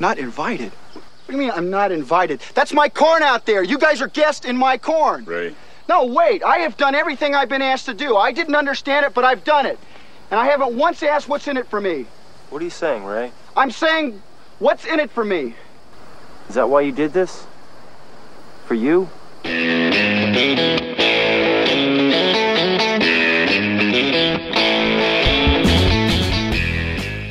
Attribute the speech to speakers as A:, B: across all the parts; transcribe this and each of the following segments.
A: Not invited? What do you mean I'm not invited? That's my corn out there. You guys are guests in my corn.
B: Ray.
A: No, wait. I have done everything I've been asked to do. I didn't understand it, but I've done it. And I haven't once asked what's in it for me.
B: What are you saying, Ray?
A: I'm saying, what's in it for me?
B: Is that why you did this? For you?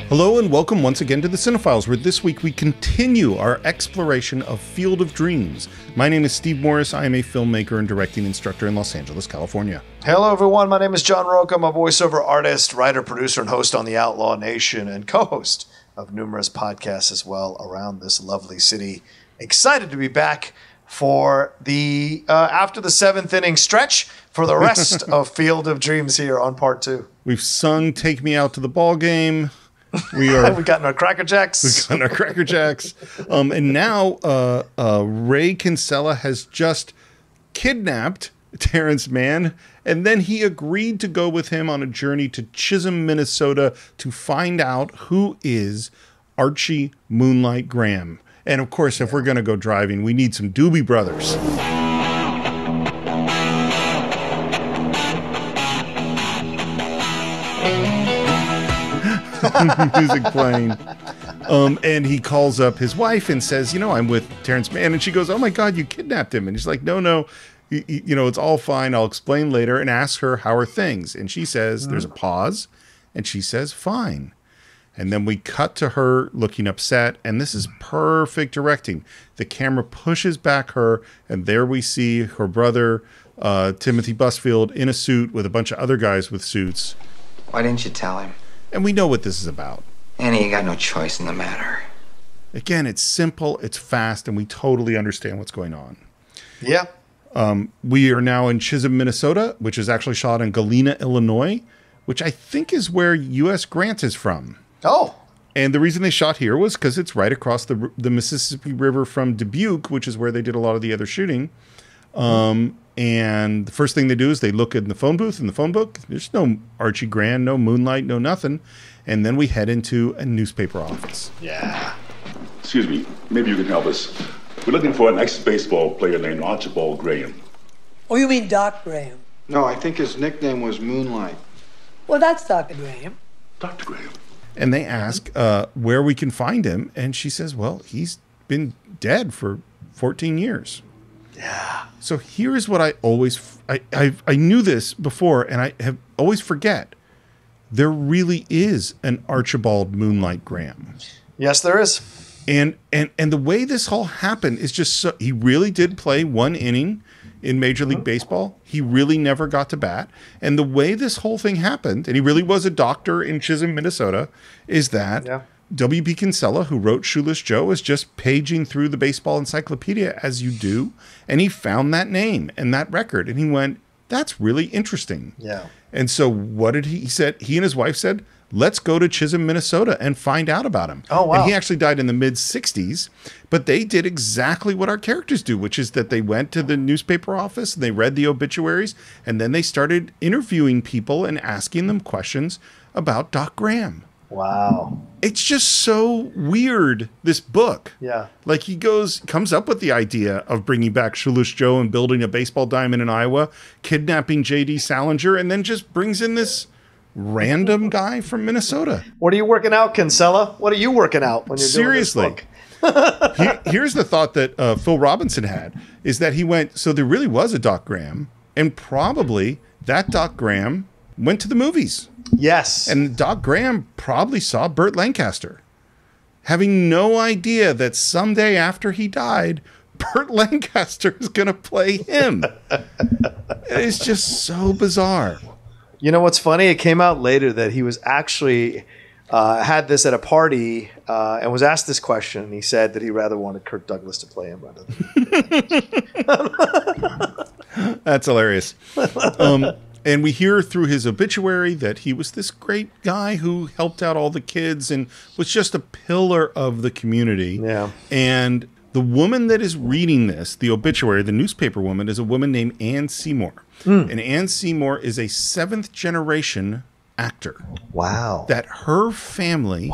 C: Hello and welcome once again to the Cine-Files, where this week we continue our exploration of Field of Dreams. My name is Steve Morris. I am a filmmaker and directing instructor in Los Angeles, California.
D: Hello everyone, my name is John Roca. I'm a voiceover artist, writer, producer, and host on The Outlaw Nation, and co-host of numerous podcasts as well around this lovely city. Excited to be back for the after the seventh inning stretch for the rest of Field of Dreams here on part two.
C: We've sung Take Me Out to the Ball Game. We've
D: gotten our Cracker Jacks.
C: We've gotten our Cracker Jacks. And now Ray Kinsella has just kidnapped Terrence Mann, and then he agreed to go with him on a journey to Chisholm, Minnesota to find out who is Archie Moonlight Graham. And of course, if we're going to go driving, we need some Doobie Brothers. Music playing. And he calls up his wife and says, I'm with Terrence Mann. And she goes, oh my God, you kidnapped him. And he's like, no, it's all fine. I'll explain later, and ask her, how are things? And she says, there's a pause. And she says, fine. And then we cut to her looking upset. And this is perfect directing. The camera pushes back her. And there we see her brother, Timothy Busfield, in a suit with a bunch of other guys with suits.
E: Why didn't you tell him?
C: And we know what this is about.
E: Annie, you got no choice in the matter.
C: Again, it's simple, it's fast, and we totally understand what's going on.
D: Yeah.
C: We are now in Chisholm, Minnesota, which is actually shot in Galena, Illinois, which I think is where U.S. Grant is from.
D: Oh.
C: And the reason they shot here was because it's right across the Mississippi River from Dubuque, which is where they did a lot of the other shooting. And the first thing they do is they look in the phone booth, in the phone book. There's no Archie Graham, no Moonlight, no nothing. And then we head into a newspaper office.
D: Yeah.
F: Excuse me, maybe you can help us. We're looking for an ex-baseball player named Archibald Graham.
G: Oh, you mean Doc Graham?
A: No, I think his nickname was Moonlight.
G: Well, that's Dr. Graham.
F: Dr. Graham.
C: And they ask where we can find him. And she says, well, he's been dead for 14 years.
D: Yeah.
C: So here is what I always, I knew this before, and I have always forget. There really is an Archibald Moonlight Graham.
D: Yes, there is.
C: And the way this all happened is just so, he really did play one inning in Major League Baseball. He really never got to bat. And the way this whole thing happened, and he really was a doctor in Chisholm, Minnesota, is that W.B. Kinsella, who wrote Shoeless Joe, was just paging through the baseball encyclopedia as you do, and he found that name and that record, and he went, that's really interesting.
D: Yeah.
C: And so what did he said? He and his wife said, let's go to Chisholm, Minnesota and find out about him.
D: Oh, wow.
C: And he actually died in the mid-'60s, but they did exactly what our characters do, which is that they went to the newspaper office and they read the obituaries, and then they started interviewing people and asking them questions about Doc Graham.
D: Wow.
C: It's just so weird, this book.
D: Yeah.
C: Like he comes up with the idea of bringing back Shoeless Joe and building a baseball diamond in Iowa, kidnapping J.D. Salinger, and then just brings in this random guy from Minnesota.
D: What are you working out, Kinsella? What are you working out when you're
C: Seriously.
D: doing this book?
C: Here's the thought that Phil Robinson had, is that he went, so there really was a Doc Graham, and probably that Doc Graham went to the movies.
D: Yes.
C: And Doc Graham probably saw Burt Lancaster, having no idea that someday after he died, Burt Lancaster is going to play him. It's just so bizarre.
D: You know what's funny? It came out later that he was actually had this at a party and was asked this question. And he said that he rather wanted Kirk Douglas to play him rather than.
C: That's hilarious. And we hear through his obituary that he was this great guy who helped out all the kids and was just a pillar of the community.
D: Yeah.
C: And the woman that is reading this, the obituary, the newspaper woman, is a woman named Anne Seymour. And Anne Seymour is a 7th generation actor.
D: Wow.
C: That her family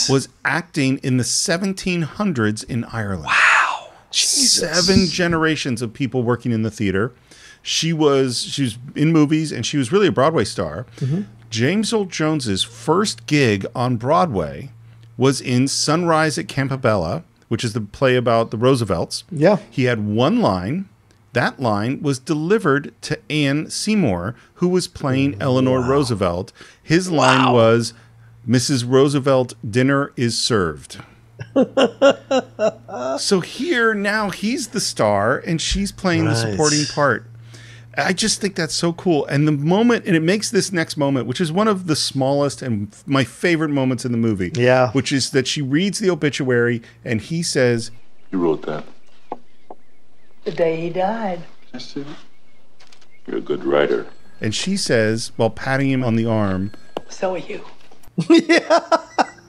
C: was acting in the 1700s in Ireland.
D: Wow. Jesus.
C: 7 generations of people working in the theater. She was in movies, and she was really a Broadway star. James Earl Jones's first gig on Broadway was in Sunrise at Campobello, which is the play about the Roosevelts.
D: Yeah.
C: He had one line. That line was delivered to Anne Seymour, who was playing Eleanor Roosevelt. His line was, "Mrs. Roosevelt, dinner is served." So here, now he's the star, and she's playing the supporting part. I just think that's so cool. And the moment, and it makes this next moment, which is one of the smallest and my favorite moments in the movie.
D: Yeah.
C: Which is that she reads the obituary, and he says,
F: You wrote that.
G: The day he died.
F: I see. You're a good writer.
C: and she says, while patting him on the arm,
G: So are you.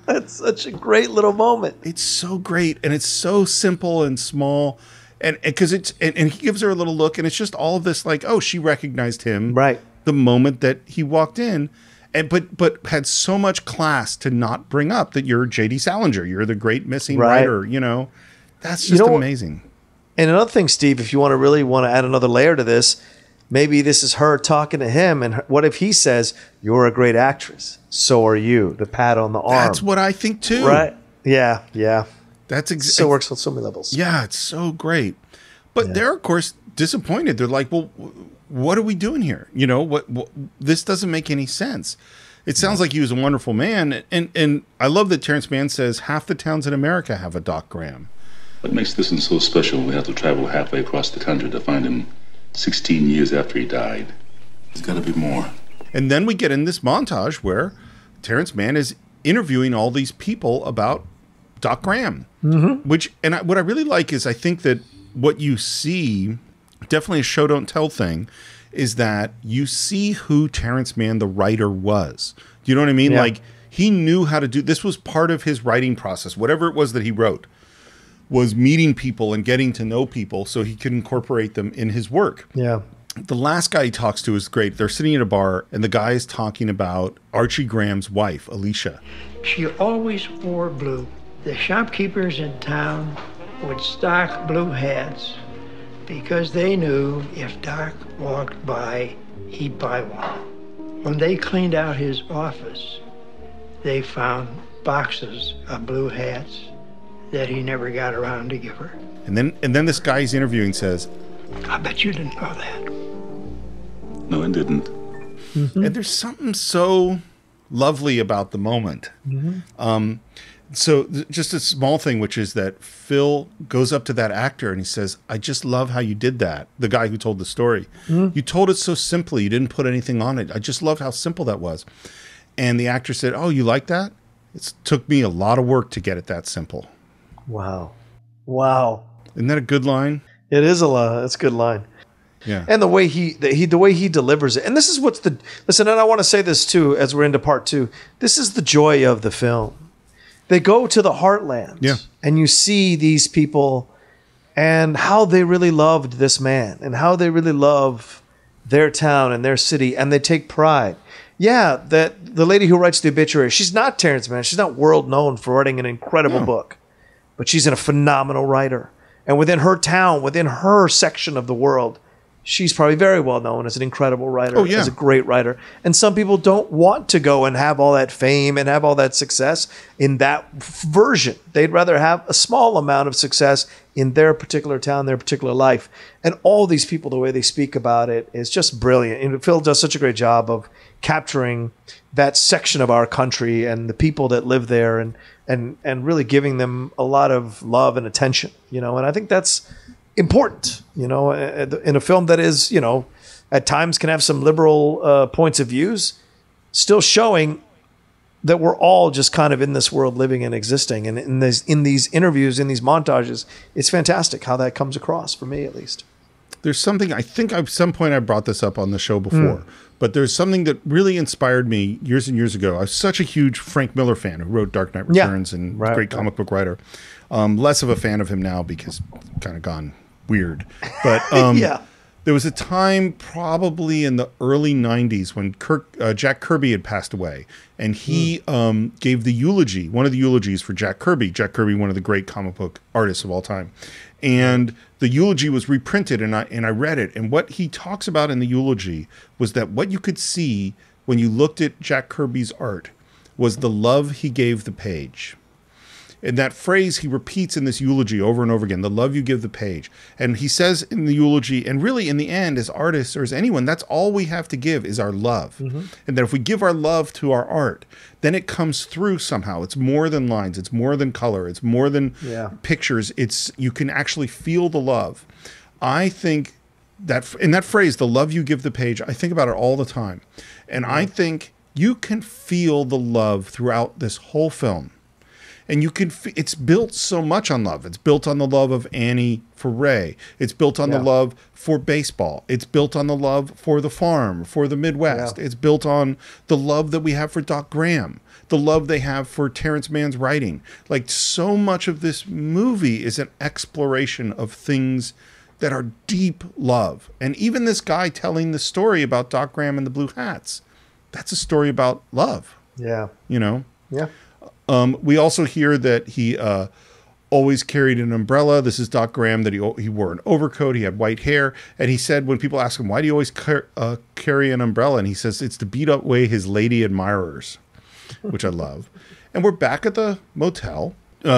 D: That's such a great little moment.
C: it's so great, and it's so simple and small, and because and he gives her a little look, and it's just all of this, like, oh, she recognized him
D: Right.
C: the moment that he walked in, and but had so much class to not bring up that you're J.D. Salinger, you're the great missing
D: Right.
C: writer, that's just amazing.
D: And another thing, Steve, if you want to add another layer to this, maybe this is her talking to him, and what if he says, "You're a great actress, so are you," the pat on the arm.
C: That's what I think too.
D: Right? Yeah, yeah.
C: That's
D: So it works on so many levels.
C: Yeah, it's so great. But they're, of course, disappointed. They're like, well, what are we doing here? What this doesn't make any sense. It sounds like he was a wonderful man. And I love that Terrence Mann says half the towns in America have a Doc Graham.
F: What makes this one so special? We have to travel halfway across the country to find him 16 years after he died. There's got to be more.
C: And then we get in this montage where Terrence Mann is interviewing all these people about Doc Graham. Mm-hmm. What I really like is I think that what you see, definitely a show don't tell thing, is that you see who Terrence Mann, the writer, was. Do you know what I mean?
D: Yeah.
C: Like, he knew how to do, this was part of his writing process. Whatever it was that he wrote was meeting people and getting to know people so he could incorporate them in his work.
D: Yeah.
C: The last guy he talks to is great. They're sitting at a bar, and the guy is talking about Archie Graham's wife, Alicia.
H: She always wore blue. The shopkeepers in town would stock blue hats because they knew if Doc walked by, he'd buy one. When they cleaned out his office, they found boxes of blue hats that he never got around to give her.
C: And then this guy he's interviewing says,
H: I bet you didn't know that.
F: No, it didn't.
C: Mm-hmm. And there's something so lovely about the moment. Mm-hmm. Just a small thing, which is that Phil goes up to that actor and he says, I just love how you did that. The guy who told the story. Mm-hmm. You told it so simply. You didn't put anything on it. I just loved how simple that was. And the actor said, oh, you like that? It took me a lot of work to get it that simple.
D: Wow. Wow.
C: Isn't that a good line?
D: It is a line. That's a good line.
C: Yeah.
D: And the way he delivers it. And this is listen, and I want to say this too, as we're into part 2. This is the joy of the film. They go to the heartland.
C: Yeah.
D: And you see these people and how they really loved this man and how they really love their town and their city, and they take pride. Yeah, that the lady who writes the obituary, she's not Terrence Mann. She's not world known for writing an incredible book, but she's a phenomenal writer. And within her town, within her section of the world, she's probably very well known as an incredible writer, as a great writer. And some people don't want to go and have all that fame and have all that success in that version. They'd rather have a small amount of success in their particular town, their particular life. And all these people, the way they speak about it is just brilliant. And Phil does such a great job of capturing that section of our country and the people that live there and really giving them a lot of love and attention, and I think that's important, in a film that is, at times can have some liberal points of views, still showing that we're all just kind of in this world living and existing. And in these interviews, in these montages, it's fantastic how that comes across, for me at least.
C: There's something, I think at some point I brought this up on the show before, but there's something that really inspired me years and years ago. I was such a huge Frank Miller fan who wrote Dark Knight Returns and great comic book writer. Less of a fan of him now because kind of gone weird. But There was a time probably in the early 90s when Jack Kirby had passed away, and he gave the eulogy, one of the eulogies for Jack Kirby. Jack Kirby, one of the great comic book artists of all time. And the eulogy was reprinted, and I read it. And what he talks about in the eulogy was that what you could see when you looked at Jack Kirby's art was the love he gave the page. And that phrase he repeats in this eulogy over and over again, the love you give the page. And he says in the eulogy, and really in the end, as artists or as anyone, that's all we have to give is our love. And that if we give our love to our art, then it comes through somehow. It's more than lines. It's more than color. It's more than pictures. You can actually feel the love. I think that in that phrase, the love you give the page, I think about it all the time. And I think you can feel the love throughout this whole film. And you can, it's built so much on love. It's built on the love of Annie for Ray. It's built on the love for baseball. It's built on the love for the farm, for the Midwest. It's built on the love that we have for Doc Graham, the love they have for Terrence Mann's writing. Like, so much of this movie is an exploration of things that are deep love. And even this guy telling the story about Doc Graham and the Blue Hats, that's a story about love.
D: Yeah.
C: You know?
D: Yeah.
C: We also hear that he always carried an umbrella. This is Doc Graham, that he wore an overcoat. He had white hair. And he said, when people ask him, why do you always carry an umbrella? And he says, it's to beat away his lady admirers, which I love. And we're back at the motel.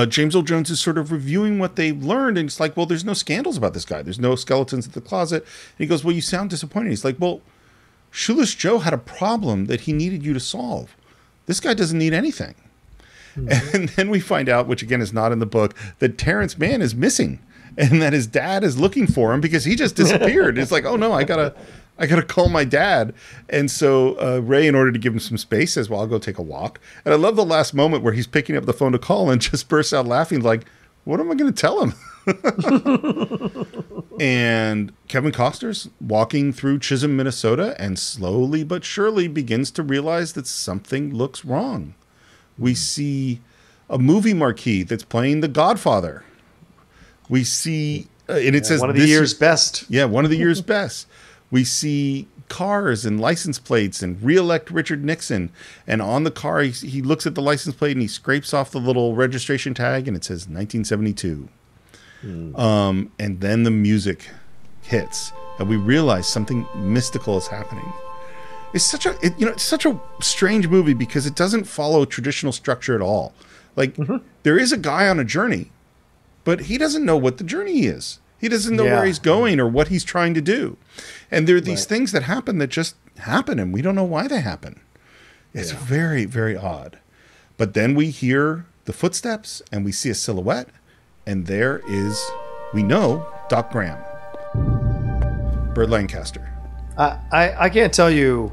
C: James Earl Jones is sort of reviewing what they've learned. And it's like, well, there's no scandals about this guy. There's no skeletons at the closet. And he goes, well, you sound disappointed. He's like, well, Shoeless Joe had a problem that he needed you to solve. This guy doesn't need anything. And then we find out, which again is not in the book, that Terrence Mann is missing, and that his dad is looking for him because he just disappeared. It's like, oh no, I gotta call my dad. And so Ray, in order to give him some space, says, well, I'll go take a walk. And I love the last moment where he's picking up the phone to call and just bursts out laughing, like, what am I going to tell him? And Kevin Costner's walking through Chisholm, Minnesota, and slowly but surely begins to realize that something looks wrong. We see a movie marquee that's playing The Godfather. We see, and it says
D: one of the year's best.
C: Yeah, one of the year's best. We see cars and license plates and re-elect Richard Nixon. And on the car, he looks at the license plate and he scrapes off the little registration tag, and it says 1972. And then the music hits, and we realize something mystical is happening. It's such a strange movie because it doesn't follow traditional structure at all. Like, there is a guy on a journey, but he doesn't know what the journey is. He doesn't know where he's going or what he's trying to do. And there are these things that happen that just happen, and we don't know why they happen. It's very, very odd. But then we hear the footsteps, and we see a silhouette, and there is, we know, Doc Graham. Burt Lancaster.
D: I can't tell you,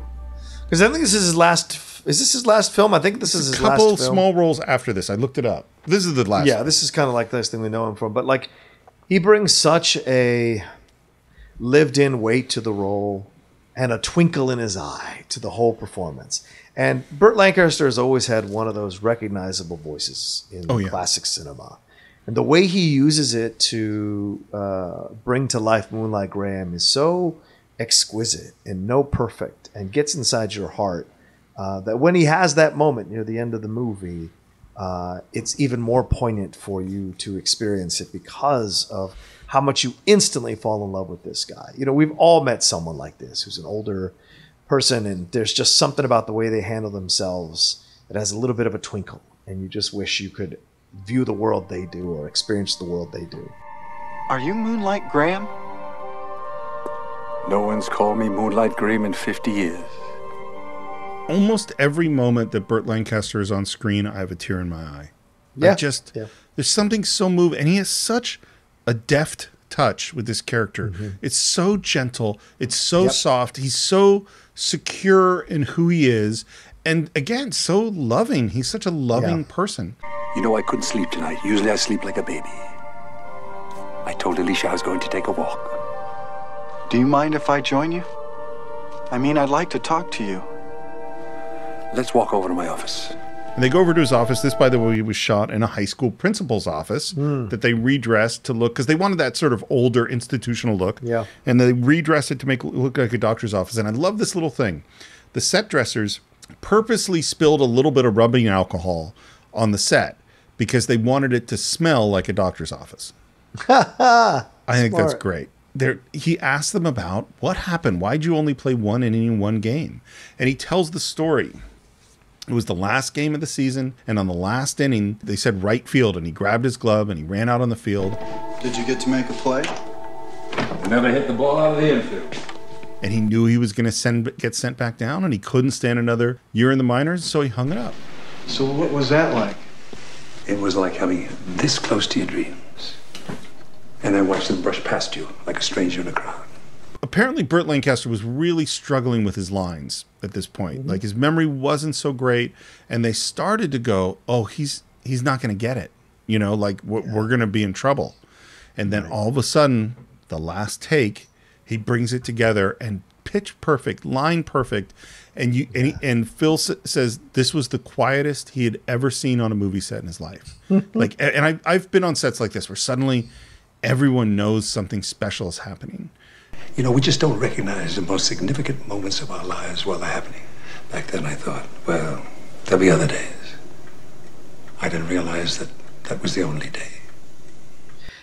D: because I think this is his last. Is this his last film? I think this is his last film.
C: A couple small roles after this. I looked it up. This is the last.
D: Yeah, this is kind of like the last thing we know him from. But like, he brings such a lived-in weight to the role and a twinkle in his eye to the whole performance. And Burt Lancaster has always had one of those recognizable voices in classic cinema. And the way he uses it to bring to life Moonlight Graham is so exquisite and perfect, and gets inside your heart, that when he has that moment near the end of the movie, it's even more poignant for you to experience it because of how much you instantly fall in love with this guy. You know, we've all met someone like this who's an older person, and there's just something about the way they handle themselves that has a little bit of a twinkle, and you just wish you could view the world they do or experience the world they do.
A: Are you Moonlight Graham?
I: No one's called me Moonlight Graham in 50 years.
C: Almost every moment that Burt Lancaster is on screen, I have a tear in my eye. Yeah. There's something so moving, and he has such a deft touch with this character. It's so gentle. It's so soft. He's so secure in who he is. And again, so loving. He's such a loving person.
I: You know, I couldn't sleep tonight. Usually I sleep like a baby. I told Alicia I was going to take a walk.
A: Do you mind if I join you? I mean, I'd like to talk to you.
I: Let's walk over to my office.
C: And they go over to his office. This, by the way, was shot in a high school principal's office that they redressed to look, because they wanted that sort of older institutional look.
D: Yeah.
C: And they redressed it to make it look like a doctor's office. And I love this little thing. The set dressers purposely spilled a little bit of rubbing alcohol on the set because they wanted it to smell like a doctor's office. I think that's great. He asked them about what happened. Why'd you only play one inning in one game? And he tells the story. It was the last game of the season, and on the last inning, they said right field, and he grabbed his glove and he ran out on the field.
J: Did you get to make a play?
K: I never hit the ball out of the infield.
C: And he knew he was going to get sent back down, and he couldn't stand another year in the minors, so he hung it up.
J: So what was that like?
I: It was like having this close to your dreams, and then watch them brush past you like a stranger in a crowd.
C: Apparently, Burt Lancaster was really struggling with his lines at this point. Like, his memory wasn't so great, and they started to go, oh, he's not going to get it. You know, like, we're going to be in trouble. And then all of a sudden, the last take, he brings it together, and pitch perfect, line perfect. And Phil says this was the quietest he had ever seen on a movie set in his life. Like, and I've been on sets like this where suddenly everyone knows something special is happening.
I: You know, we just don't recognize the most significant moments of our lives while they're happening. Back then I thought, well, there'll be other days. I didn't realize that was the only day.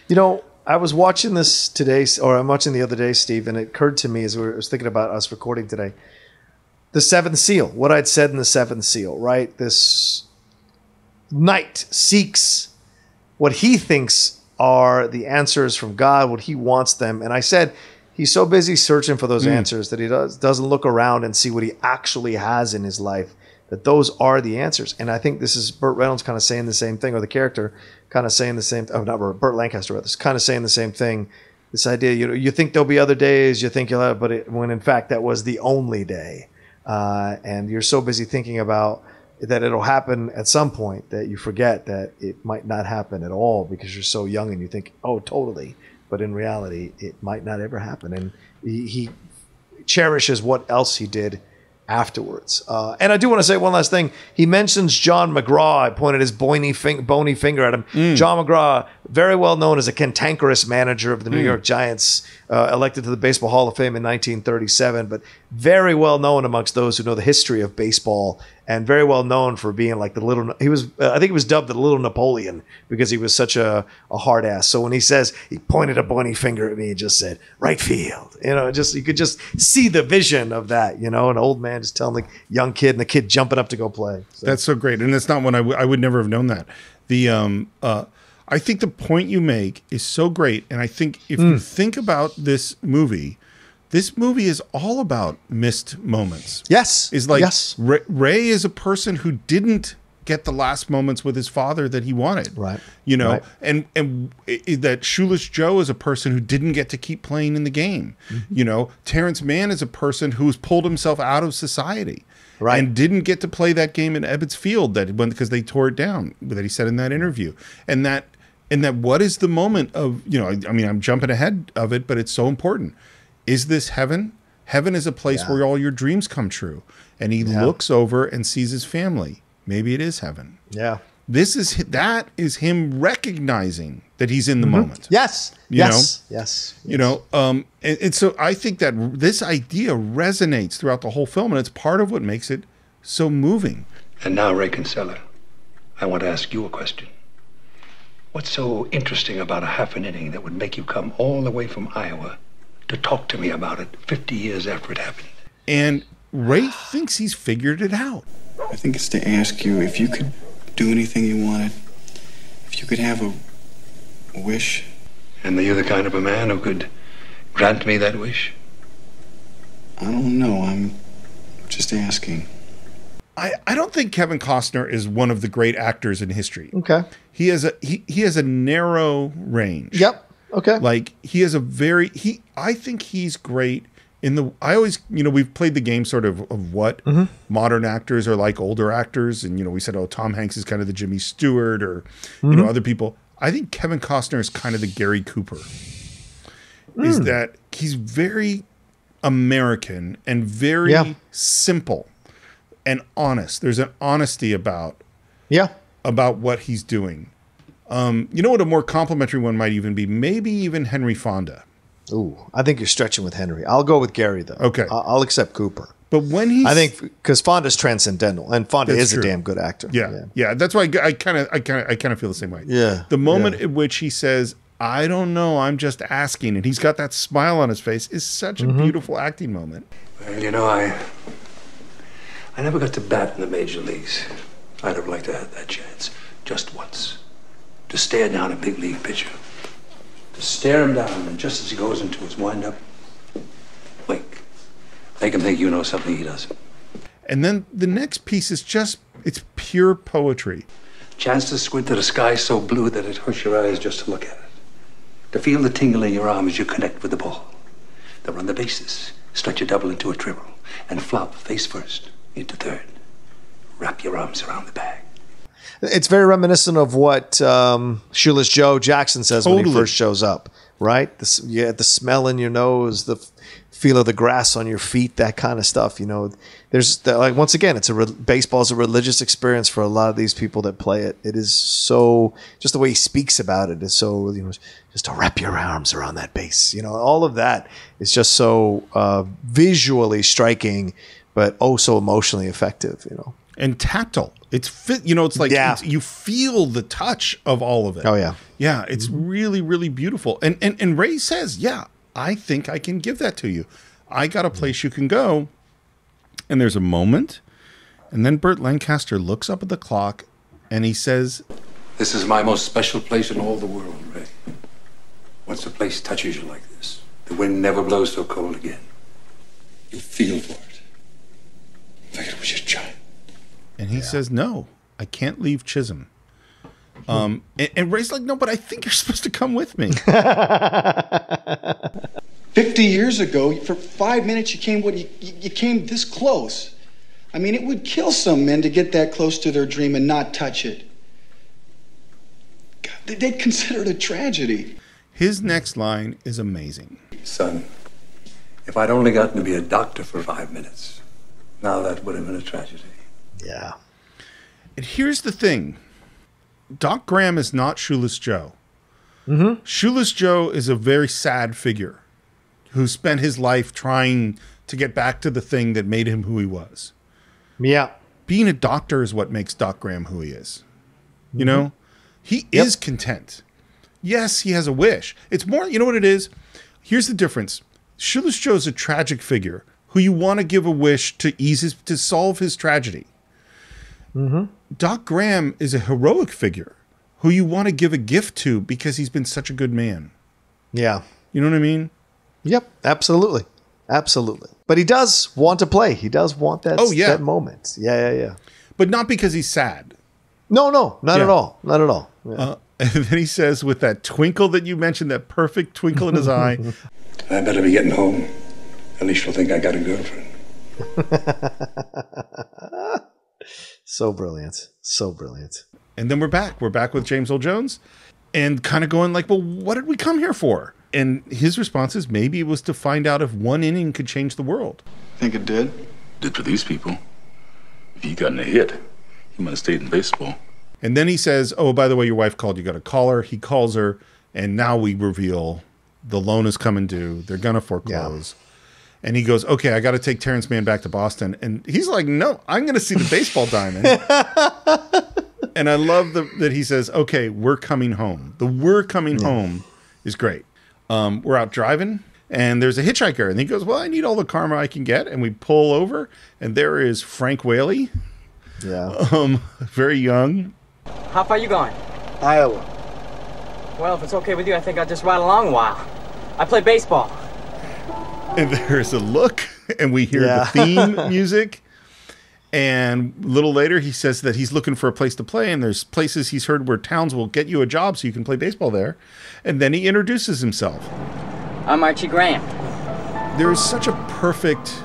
D: You know, I was watching this today, or I'm watching the other day, Steve, and it occurred to me as I was thinking about us recording today, the seventh seal, what I'd said in the seventh seal, right? This knight seeks what he thinks are the answers from God, what he wants them. And I said, he's so busy searching for those answers that he doesn't look around and see what he actually has in his life, that those are the answers. And I think this is Burt Reynolds kind of saying the same thing, or the character kind of saying the same, Burt Lancaster, rather, kind of saying the same thing. This idea, you think there'll be other days, you think you'll have, when in fact that was the only day. And you're so busy thinking about that it'll happen at some point that you forget that it might not happen at all because you're so young and you think, oh, totally. But in reality, it might not ever happen. And he cherishes what else he did afterwards. And I do want to say one last thing. He mentions John McGraw. I pointed his bony finger at him. John McGraw, very well known as a cantankerous manager of the New York Giants, elected to the Baseball Hall of Fame in 1937, but very well known amongst those who know the history of baseball, and very well known for being like the little, I think he was dubbed the little Napoleon because he was such a hard ass. So when he says, he pointed a bony finger at me and just said, right field, you could just see the vision of that, an old man just telling the young kid and the kid jumping up to go play. So. That's
C: so great. And it's not one I would never have known that. I think the point you make is so great. And I think if you think about this movie is all about missed moments.
D: Yes.
C: Is like, yes. Ray is a person who didn't get the last moments with his father that he wanted.
D: Right.
C: Right. And that Shoeless Joe is a person who didn't get to keep playing in the game. Terrence Mann is a person who's pulled himself out of society. Right. And didn't get to play that game in Ebbets Field because they tore it down, that he said in that interview. And that what is the moment of, I'm jumping ahead of it, but it's so important. Is this heaven? Heaven is a place where all your dreams come true. And he looks over and sees his family. Maybe it is heaven.
D: Yeah.
C: That is him recognizing that he's in the moment.
D: Yes. Yes.
C: And so I think that this idea resonates throughout the whole film, and it's part of what makes it so moving.
I: And now, Ray Kinsella, I want to ask you a question. What's so interesting about a half an inning that would make you come all the way from Iowa to talk to me about it 50 years after it happened?
C: And Ray thinks he's figured it out.
J: I think it's to ask you if you could do anything you wanted, if you could have a wish.
I: And are you the kind of a man who could grant me that wish?
J: I don't know. I'm just asking.
C: I don't think Kevin Costner is one of the great actors in history.
D: Okay.
C: He has a narrow range.
D: Yep. Okay.
C: Like he has I think he's great I always, we've played the game sort of what modern actors are like older actors. And, we said, Tom Hanks is kind of the Jimmy Stewart or, other people. I think Kevin Costner is kind of the Gary Cooper. Is that he's very American and very simple and honest. There's an honesty about
D: Yeah.
C: About what he's doing. You know what a more complimentary one might even be? Maybe even Henry Fonda.
D: Ooh, I think you're stretching with Henry. I'll go with Gary, though.
C: Okay.
D: I'll accept Cooper.
C: But when he's...
D: I think because Fonda's transcendental, and Fonda is
C: true.
D: a damn good actor.
C: Yeah. That's why I kind of feel the same way.
D: Yeah.
C: The moment at which he says, I don't know, I'm just asking, and he's got that smile on his face, is such a beautiful acting moment.
I: Well, you know, I never got to bat in the major leagues. I'd have liked to have that chance, just once. To stare down a big league pitcher. To stare him down, and just as he goes into his windup, wink. Make him think you know something he doesn't.
C: And then the next piece is just, it's pure poetry.
I: Chance to squint at a sky so blue that it hurts your eyes just to look at it. To feel the tingle in your arm as you connect with the ball. To run the bases, stretch a double into a triple, and flop face first into third. Wrap your arms around the bag.
D: It's very reminiscent of what Shoeless Joe Jackson says when he first shows up, right? The smell in your nose, the feel of the grass on your feet, that kind of stuff. You know, there's like, once again, baseball is a religious experience for a lot of these people that play it. It is so, just the way he speaks about it is so, you know, just to wrap your arms around that base. You know, all of that is just so visually striking, but oh so emotionally effective. You know. And
C: tactile. It's it's like you feel the touch of all of it.
D: Oh yeah.
C: Yeah, it's really, really beautiful. And Ray says, yeah, I think I can give that to you. I got a place you can go. And there's a moment, and then Burt Lancaster looks up at the clock and he says,
I: This is my most special place in all the world, Ray. Once a place touches you like this, the wind never blows so cold again. You feel for it. Like it was your child.
C: And he says, no, I can't leave Chisholm. And Ray's like, no, but I think you're supposed to come with me.
A: 50 years ago, for 5 minutes, you came this close. I mean, it would kill some men to get that close to their dream and not touch it. God, they'd consider it a tragedy.
C: His next line is amazing.
I: Son, if I'd only gotten to be a doctor for 5 minutes, now that would have been a tragedy.
D: Yeah.
C: And here's the thing. Doc Graham is not Shoeless Joe. Shoeless Joe is a very sad figure who spent his life trying to get back to the thing that made him who he was.
D: Yeah.
C: Being a doctor is what makes Doc Graham who he is. You know? He is content. Yes, he has a wish. It's more, you know what it is? Here's the difference. Shoeless Joe is a tragic figure who you want to give a wish to solve his tragedy. Doc Graham is a heroic figure who you want to give a gift to because he's been such a good man.
D: Yeah.
C: You know what I mean?
D: Yep, absolutely. Absolutely. But he does want to play. He does want that, that moment. Yeah.
C: But not because he's sad.
D: No, not at all. Not at all. Yeah.
C: And then he says, with that twinkle that you mentioned, that perfect twinkle in his eye,
I: I better be getting home. At least she'll think I got a girlfriend.
D: So brilliant. So brilliant.
C: And then we're back. We're back with James Earl Jones and kind of going like, well, what did we come here for? And his response is maybe it was to find out if one inning could change the world.
A: Think it did?
F: Did for these people. If he'd gotten a hit, he might have stayed in baseball.
C: And then he says, oh, by the way, your wife called. You got to call her. He calls her. And now we reveal the loan is coming due. They're going to foreclose. Yeah. And he goes, okay, I got to take Terrence Mann back to Boston. And he's like, no, I'm going to see the baseball diamond. And I love that he says, okay, we're coming home. The we're coming home is great. We're out driving, and there's a hitchhiker. And he goes, well, I need all the karma I can get. And we pull over, and there is Frank Whaley.
D: Yeah.
C: Very young.
L: How far are you going?
A: Iowa.
L: Well, if it's okay with you, I think I'll just ride along a while. I play baseball.
C: And there's a look, and we hear the theme music. And a little later, he says that he's looking for a place to play, and there's places he's heard where towns will get you a job so you can play baseball there. And then he introduces himself.
L: I'm Archie Graham.
C: There is such a perfect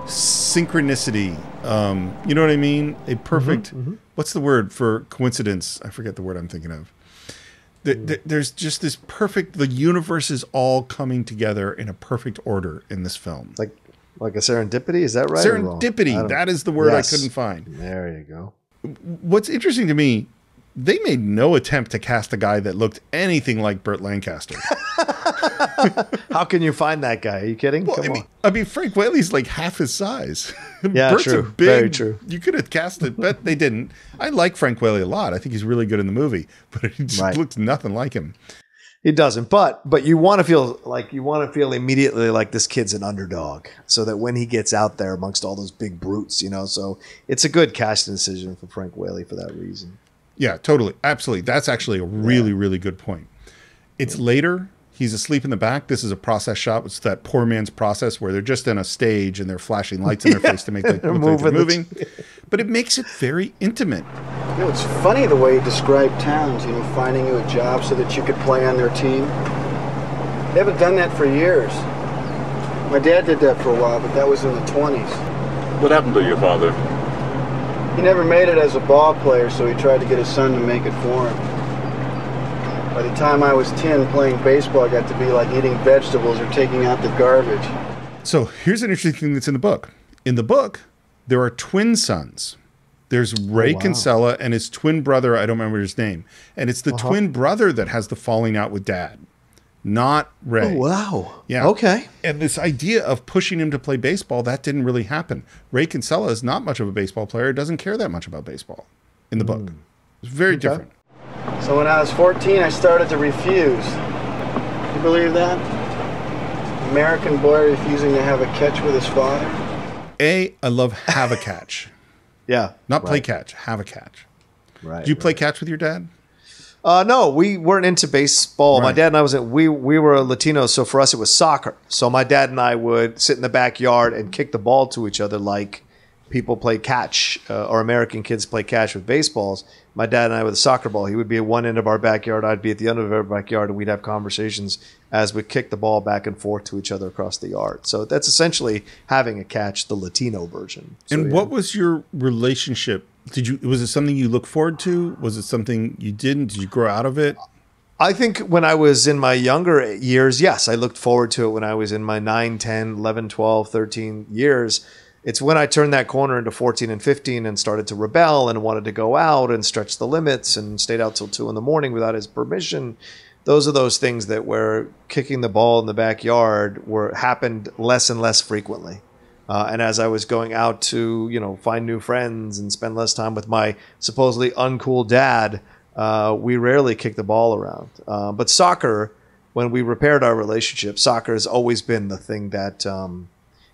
C: synchronicity. You know what I mean? A perfect, what's the word for coincidence? I forget the word I'm thinking of. There's just this perfect, the universe is all coming together in a perfect order in this film.
D: Like a serendipity, is that right?
C: Serendipity, that is the word I couldn't find.
D: There you go.
C: what's interesting to me, they made no attempt to cast a guy that looked anything like Burt Lancaster.
D: How can you find that guy? Are you kidding?
C: Well, I mean, Frank Whaley's like half his size.
D: Yeah,
C: Burt's
D: true.
C: a big,
D: Very true.
C: You could have cast it, but they didn't. I like Frank Whaley a lot. I think he's really good in the movie, but he just looks nothing like him.
D: He doesn't, but you want to feel immediately like this kid's an underdog, so that when he gets out there amongst all those big brutes, so it's a good casting decision for Frank Whaley for that reason.
C: Yeah, totally, absolutely. That's actually a really, really good point. It's later. He's asleep in the back. This is a process shot. It's that poor man's process where they're just in a stage and they're flashing lights in their face to make like they're moving. But it makes it very intimate.
A: It's funny the way you describe towns, finding you a job so that you could play on their team. They haven't done that for years. My dad did that for a while, but that was in the 20s.
F: What happened to your father?
A: He never made it as a ball player, so he tried to get his son to make it for him. By the time I was 10, playing baseball got to be like eating vegetables or taking out the garbage.
C: So here's an interesting thing that's in the book. In the book, there are twin sons. There's Ray Kinsella and his twin brother. I don't remember his name. And it's the twin brother that has the falling out with dad, not Ray.
D: Oh, wow.
C: Yeah.
D: Okay.
C: And this idea of pushing him to play baseball, that didn't really happen. Ray Kinsella is not much of a baseball player. Doesn't care that much about baseball in the book. It's very different.
A: So when I was 14, I started to refuse. You believe that? American boy refusing to have a catch with his father?
C: I love have a catch.
D: Yeah.
C: Not play catch, have a catch.
D: Right.
C: Did you play catch with your dad?
D: No, we weren't into baseball.
C: Right.
D: My dad and I we were Latinos, so for us it was soccer. So my dad and I would sit in the backyard and kick the ball to each other like people play catch, or American kids play catch with baseballs. My dad and I with a soccer ball. He would be at one end of our backyard, I'd be at the other of our backyard, and we'd have conversations as we kick the ball back and forth to each other across the yard. So that's essentially having a catch, the Latino version. So,
C: and what was your relationship? Was it something you looked forward to? Was it something you didn't? Did you grow out of it?
D: I think when I was in my younger years, yes, I looked forward to it. When I was in my 9, 10, 11, 12, 13 years, it's when I turned that corner into 14 and 15 and started to rebel and wanted to go out and stretch the limits and stayed out till 2 a.m. without his permission. Those are those things that where kicking the ball in the backyard happened less and less frequently. And as I was going out to, find new friends and spend less time with my supposedly uncool dad, we rarely kicked the ball around. But soccer, when we repaired our relationship, soccer has always been the thing that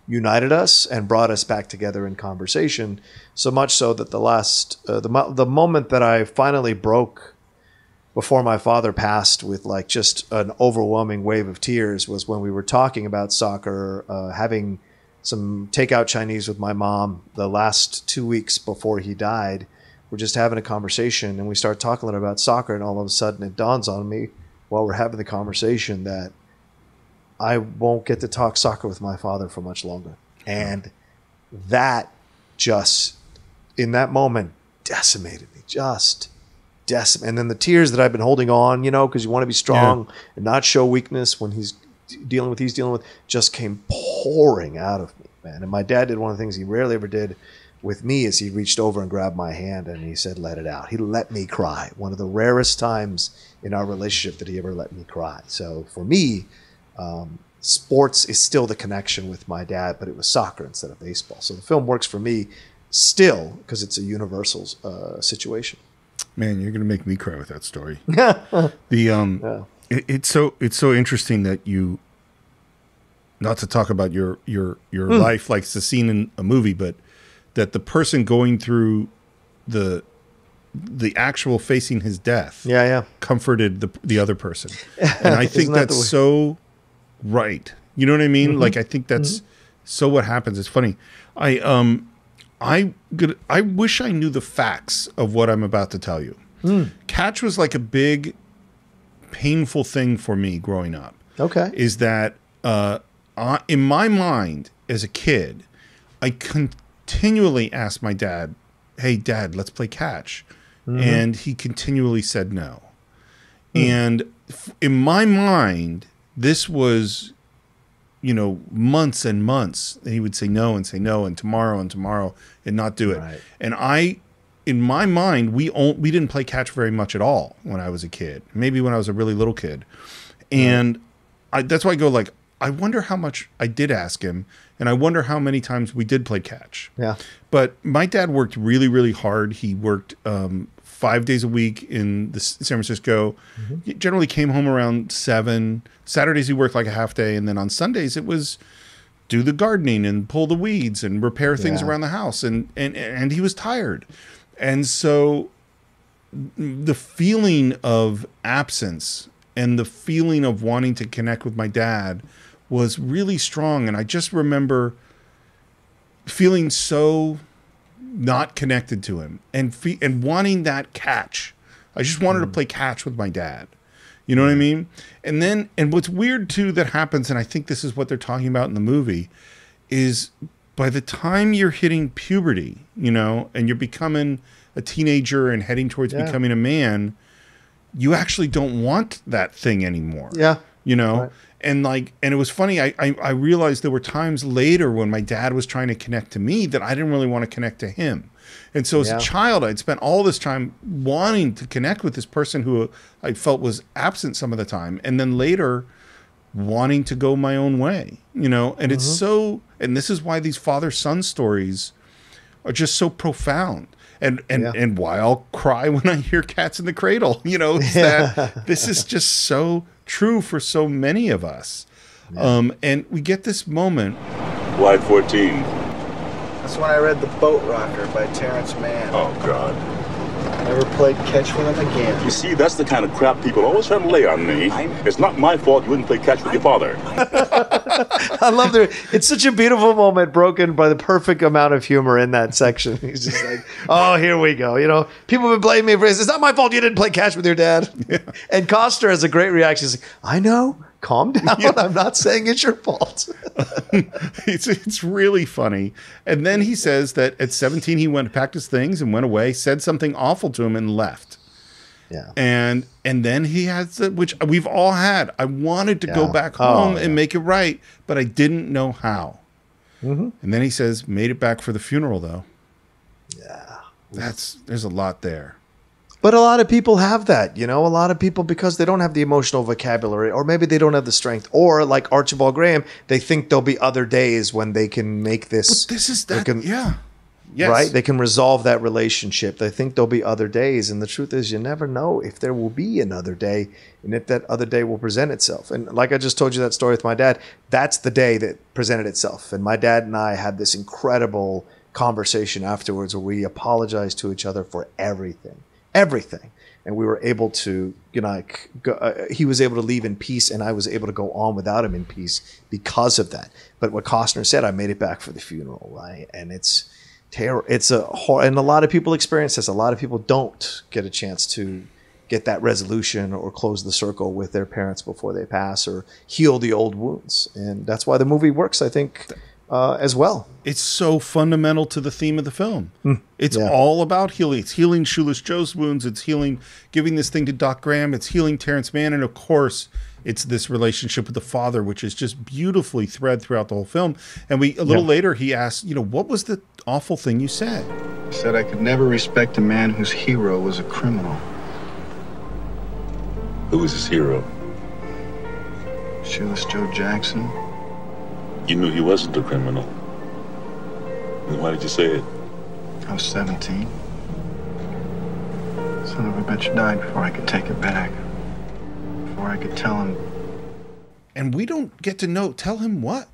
D: united us and brought us back together in conversation. So much so that the moment that I finally broke before my father passed with like just an overwhelming wave of tears was when we were talking about soccer, having some takeout Chinese with my mom the last 2 weeks before he died. We're just having a conversation and we start talking about soccer, and all of a sudden it dawns on me while we're having the conversation that I won't get to talk soccer with my father for much longer. And that just, in that moment, decimated me. And then the tears that I've been holding on, because you want to be strong and not show weakness when he's dealing with, just came pouring out of me, man. And my dad did one of the things he rarely ever did with me is he reached over and grabbed my hand and he said, let it out. He let me cry. One of the rarest times in our relationship that he ever let me cry. So for me, sports is still the connection with my dad, but it was soccer instead of baseball. So the film works for me still because it's a universal situation. Man,
C: you're going to make me cry with that story. It's so interesting that you, not to talk about your life like it's a scene in a movie, but that the person going through the actual facing his death comforted the other person. And I think that's so right. You know what I mean? Like, I think that's so what happens. It's funny. I wish I knew the facts of what I'm about to tell you. Catch was like a big, painful thing for me growing up.
D: Okay.
C: Is that in my mind as a kid, I continually asked my dad, hey, Dad, let's play catch. And he continually said no. And in my mind, this was, months and months. And he would say no and tomorrow and not do it. Right. And I in my mind, we didn't play catch very much at all when I was a kid. Maybe when I was a really little kid. And that's why I go like, I wonder how much I did ask him, and I wonder how many times we did play catch.
D: Yeah.
C: But my dad worked really, really hard. He worked 5 days a week in San Francisco. He generally came home around 7. Saturdays he worked like a half day, and then on Sundays it was do the gardening and pull the weeds and repair things around the house. And he was tired. And so the feeling of absence and the feeling of wanting to connect with my dad was really strong. And I just remember feeling so not connected to him and wanting that catch. I just wanted to play catch with my dad. You know what I mean? And what's weird too that happens, and I think this is what they're talking about in the movie, is by the time you're hitting puberty, you know, and you're becoming a teenager and heading towards becoming a man, you actually don't want that thing anymore.
D: Yeah.
C: You know?
D: Right.
C: And it was funny. I realized there were times later when my dad was trying to connect to me that I didn't really want to connect to him. And so as a child, I'd spent all this time wanting to connect with this person who I felt was absent some of the time. And then later wanting to go my own way, you know, and it's so, and this is why these father-son stories are just so profound. And why I'll cry when I hear Cats in the Cradle, you know, it's that this is just so true for so many of us. And we get this moment.
F: Why 14?
A: That's when I read The Boat Rocker by Terrence Mann.
F: Oh, God.
A: Never played catch with him again.
F: You see, that's the kind of crap people always try to lay on me. It's not my fault you wouldn't play catch with your father.
D: I love it's such a beautiful moment broken by the perfect amount of humor in that section. He's just like, oh, here we go. You know, people have been blaming me for this. It's not my fault you didn't play catch with your dad. Yeah. And Costner has a great reaction. He's like, I know. Calm down. Yeah. I'm not saying it's your fault.
C: It's really funny. And then he says that at 17, he went to pack his things and went away, said something awful to him and left.
D: Yeah.
C: And then he has which we've all had. I wanted to go back home and make it right, but I didn't know how. And then he says, made it back for the funeral though.
D: Yeah.
C: There's a lot there.
D: But a lot of people have that, you know, a lot of people, because they don't have the emotional vocabulary, or maybe they don't have the strength, or like Archibald Graham, they think there'll be other days when they can make this.
C: But this is that, Yes.
D: Right? They can resolve that relationship. They think there'll be other days. And the truth is, you never know if there will be another day and if that other day will present itself. And like I just told you that story with my dad, that's the day that presented itself. And my dad and I had this incredible conversation afterwards where we apologized to each other for everything. And we were able to, you know, he was able to leave in peace and I was able to go on without him in peace because of that. But what Costner said, I made it back for the funeral, right? And it's terrible. And a lot of people experience this. A lot of people don't get a chance to get that resolution or close the circle with their parents before they pass or heal the old wounds. And that's why the movie works, I think, as well.
C: It's so fundamental to the theme of the film. It's all about healing. It's healing Shoeless Joe's wounds. It's healing, giving this thing to Doc Graham. It's healing Terrence Mann. And of course, it's this relationship with the father, which is just beautifully thread throughout the whole film. And a little later, he asked, you know, what was the awful thing you said?
J: I said I could never respect a man whose hero was a criminal.
F: Who was his hero?
J: Shoeless Joe Jackson.
F: You knew he wasn't a criminal. Then why did you say it?
J: I was 17. Son of a bitch died before I could take it back. Before I could tell him.
C: And we don't get to know, tell him what?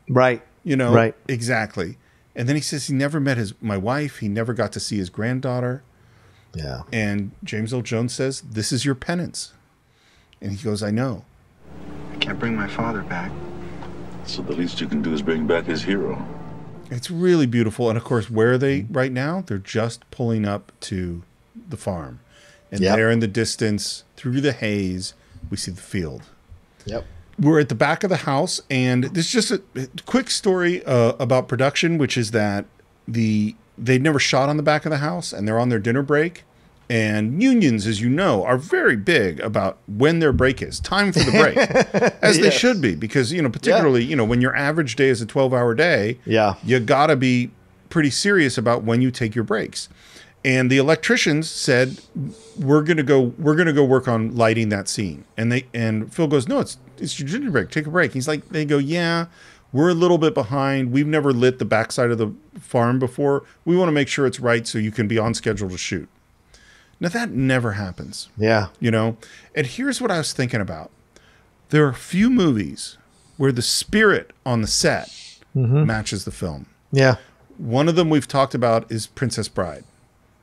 D: Right.
C: You know?
D: Right.
C: Exactly. And then he says he never met my wife. He never got to see his granddaughter.
D: Yeah.
C: And James Earl Jones says, this is your penance. And he goes, I know.
J: I can't bring my father back.
F: So the least you can do is bring back his hero.
C: It's really beautiful. And of course, where are they right now? They're just pulling up to the farm. And there in the distance, through the haze, we see the field.
D: Yep.
C: We're at the back of the house. And this is just a quick story about production, which is that they'd never shot on the back of the house. And they're on their dinner break. And unions, as you know, are very big about when their break is. Time for the break. As they should be. Because, you know, particularly, you know, when your average day is a 12-hour day, you got to be pretty serious about when you take your breaks. And the electricians said, we're gonna go work on lighting that scene. And Phil goes, no, it's your dinner break. Take a break. He's like, they go, yeah, we're a little bit behind. We've never lit the backside of the farm before. We want to make sure it's right so you can be on schedule to shoot. Now that never happens.
D: Yeah.
C: You know? And here's what I was thinking about. There are few movies where the spirit on the set matches the film.
D: Yeah.
C: One of them we've talked about is Princess Bride.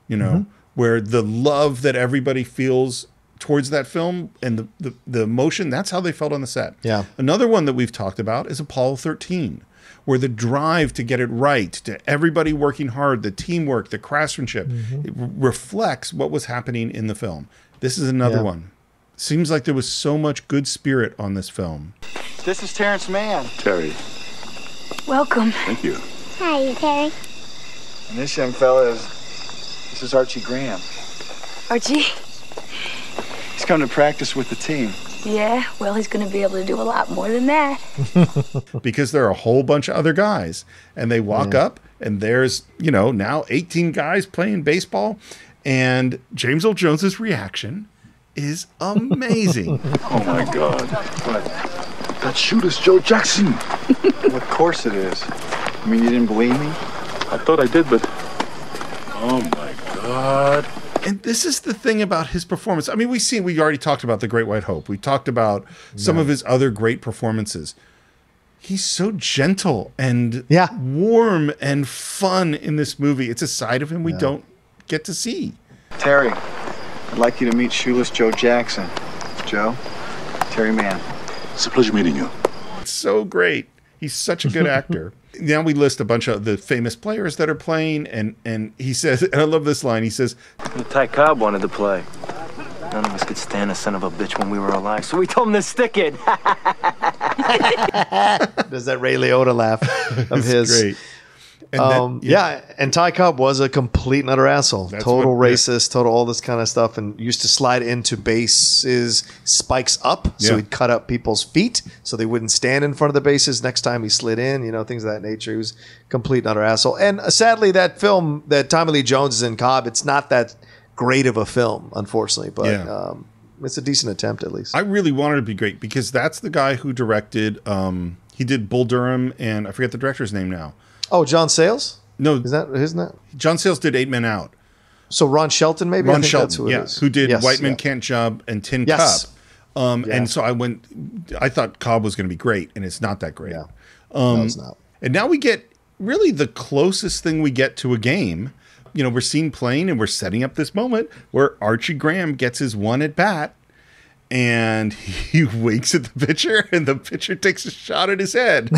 C: You know, where the love that everybody feels towards that film and the emotion, that's how they felt on the set.
D: Yeah.
C: Another one that we've talked about is Apollo 13, where the drive to get it right, to everybody working hard, the teamwork, the craftsmanship, it reflects what was happening in the film. This is another one. Seems like there was so much good spirit on this film.
A: This is Terrence Mann.
F: Terry.
M: Welcome.
F: Thank you.
M: Hi, Terry.
A: And this young fella is Archie Graham.
M: Archie?
A: He's come to practice with the team.
M: Yeah, well, he's going to be able to do a lot more than that.
C: Because there are a whole bunch of other guys. And they walk up, and there's, you know, now 18 guys playing baseball. And James Earl Jones's reaction is amazing.
F: Oh, my God. What? That shooter's Joe Jackson.
A: Of course it is. I mean, you didn't believe me?
F: I thought I did, but... Oh, my God.
C: And this is the thing about his performance. I mean, we already talked about The Great White Hope. We talked about some of his other great performances. He's so gentle and warm and fun in this movie. It's a side of him we don't get to see.
A: Terry, I'd like you to meet Shoeless Joe Jackson. Joe, Terry Mann.
F: It's a pleasure meeting you.
C: It's so great. He's such a good actor. Now we list a bunch of the famous players that are playing, and he says, and I love this line, he says,
B: Ty Cobb wanted to play. None of us could stand a son of a bitch when we were alive, so we told him to stick it.
D: There's that Ray Liotta laugh of his.
C: Great.
D: And and Ty Cobb was a complete and utter asshole. Total racist, total all this kind of stuff, and used to slide into bases spikes up, so he'd cut up people's feet so they wouldn't stand in front of the bases next time he slid in, you know, things of that nature. He was a complete and utter asshole. And sadly, that film that Tommy Lee Jones is in, Cobb, it's not that great of a film, unfortunately, but it's a decent attempt at least.
C: I really wanted it to be great because that's the guy who directed, he did Bull Durham, and I forget the director's name now.
D: Oh, John Sayles?
C: No.
D: Isn't that?
C: John Sayles did 8 Men Out.
D: So Ron Shelton, maybe?
C: Ron Shelton, who did White Men Can't Jump and Tin Cup. And so I thought Cobb was going to be great, and it's not that great.
D: Yeah. No, it's not.
C: And now we get really the closest thing we get to a game. You know, we're seeing playing, and we're setting up this moment where Archie Graham gets his one at bat, and he winks at the pitcher, and the pitcher takes a shot at his head.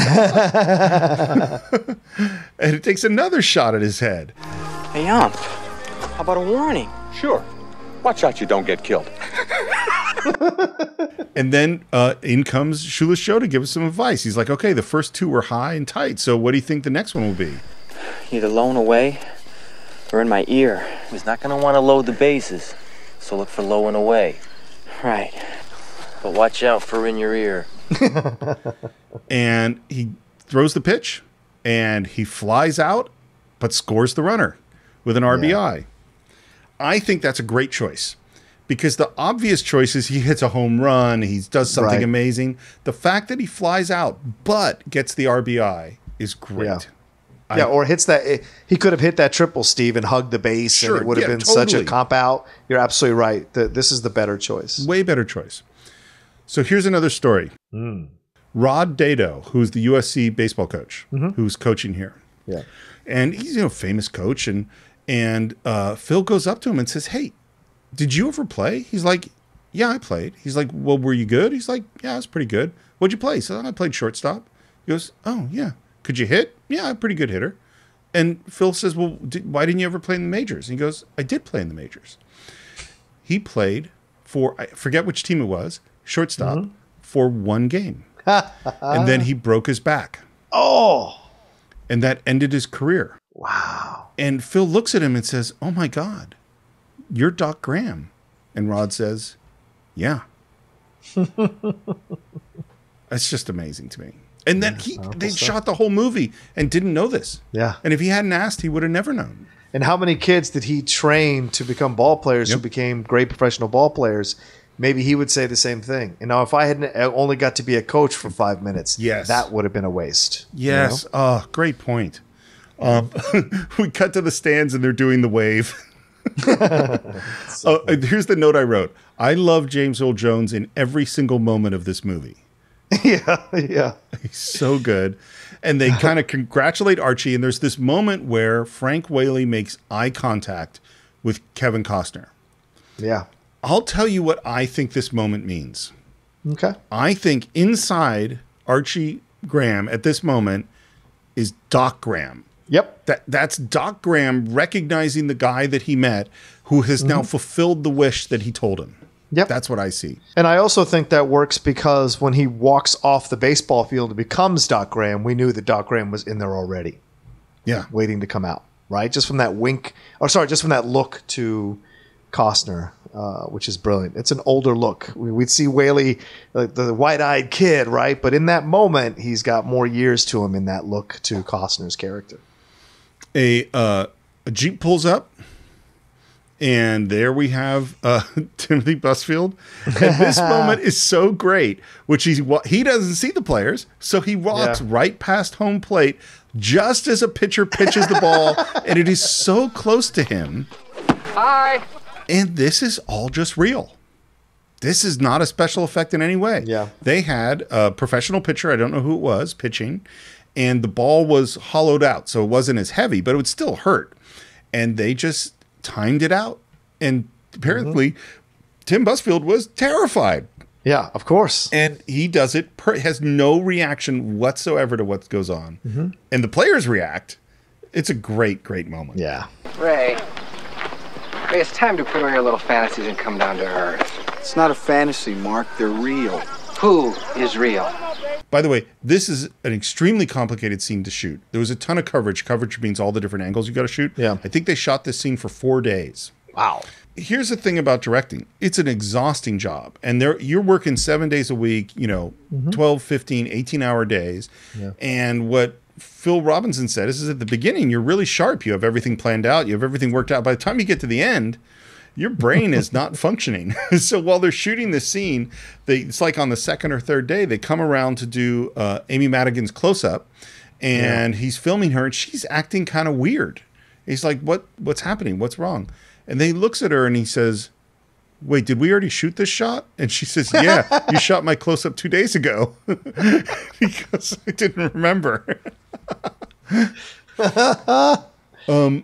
C: And it takes another shot at his head.
L: Hey, Ump, how about a warning?
K: Sure. Watch out you don't get killed.
C: And then in comes Shoeless Joe to give us some advice. He's like, okay, the first two were high and tight, so what do you think the next one will be?
B: Either low and away or in my ear. He's not going to want to load the bases, so look for low and away. Right. But watch out for in your ear.
C: And he throws the pitch, and he flies out, but scores the runner with an RBI. Yeah. I think that's a great choice because the obvious choice is he hits a home run, he does something amazing. The fact that he flies out but gets the RBI is great.
D: Yeah, or hits that. He could have hit that triple, Steve, and hugged the base, and it would have been such a cop out. You're absolutely right. This is the better choice.
C: Way better choice. So here's another story. Rod Dado, who's the USC baseball coach, who's coaching here.
D: Yeah,
C: and he's a famous coach, and Phil goes up to him and says, "Hey, did you ever play?" He's like, "Yeah, I played." He's like, "Well, were you good?" He's like, "Yeah, I was pretty good." "What'd you play?" He said, "I played shortstop." He goes, "Oh, yeah. Could you hit?" "Yeah, I'm a pretty good hitter." And Phil says, "Well, why didn't you ever play in the majors?" And he goes, "I did play in the majors." He played for, I forget which team it was, shortstop, for one game. And then he broke his back.
D: Oh.
C: And that ended his career.
D: Wow.
C: And Phil looks at him and says, "Oh, my God, you're Doc Graham." And Rod says, "Yeah." That's just amazing to me. And then they shot the whole movie and didn't know this.
D: Yeah.
C: And if he hadn't asked, he would have never known.
D: And how many kids did he train to become ball players who
C: Yep.
D: became great professional ball players? Maybe he would say the same thing. And now, if I had only got to be a coach for 5 minutes,
C: Yes.
D: that would have been a waste.
C: Yes. Oh, great point. We cut to the stands and they're doing the wave. Here's the note I wrote. I love James Earl Jones in every single moment of this movie.
D: Yeah.
C: He's so good. And they kind of congratulate Archie. And there's this moment where Frank Whaley makes eye contact with Kevin Costner.
D: Yeah.
C: I'll tell you what I think this moment means.
D: Okay.
C: I think inside Archie Graham at this moment is Doc Graham.
D: Yep.
C: That's Doc Graham recognizing the guy that he met who has now fulfilled the wish that he told him.
D: Yep.
C: That's what I see.
D: And I also think that works because when he walks off the baseball field and becomes Doc Graham, we knew that Doc Graham was in there already.
C: Yeah.
D: Waiting to come out, right? Just from that just from that look to Costner, which is brilliant. It's an older look. We'd see Whaley, the white-eyed kid, right? But in that moment, he's got more years to him in that look to Costner's character.
C: A Jeep pulls up, and there we have Timothy Busfield. And this moment is so great, which he doesn't see the players, so he walks right past home plate just as a pitcher pitches the ball, and it is so close to him.
L: Hi.
C: And this is all just real. This is not a special effect in any way.
D: Yeah.
C: They had a professional pitcher, I don't know who it was, pitching, and the ball was hollowed out, so it wasn't as heavy, but it would still hurt. And they just timed it out. And apparently, Tim Busfield was terrified.
D: Yeah, of course.
C: And he does it, has no reaction whatsoever to what goes on. And the players react. It's a great, great moment.
D: Yeah.
N: Ray, it's time to put away your little fantasies and come down to earth.
A: It's not a fantasy, Mark. They're real.
N: Who is real?
C: By the way, this is an extremely complicated scene to shoot. There was a ton of coverage. Coverage means all the different angles you got to shoot.
D: Yeah.
C: I think they shot this scene for 4 days.
D: Wow.
C: Here's the thing about directing. It's an exhausting job. And you're working 7 days a week, 12, 15, 18-hour days.
D: Yeah.
C: And what Phil Robinson said is at the beginning, you're really sharp. You have everything planned out. You have everything worked out. By the time you get to the end, your brain is not functioning. So while they're shooting this scene, it's like on the second or third day, they come around to do Amy Madigan's close-up. And he's filming her, and she's acting kind of weird. He's like, what's happening? What's wrong? And then he looks at her and he says, wait, did we already shoot this shot? And she says, yeah, you shot my close-up 2 days ago. Because I didn't remember.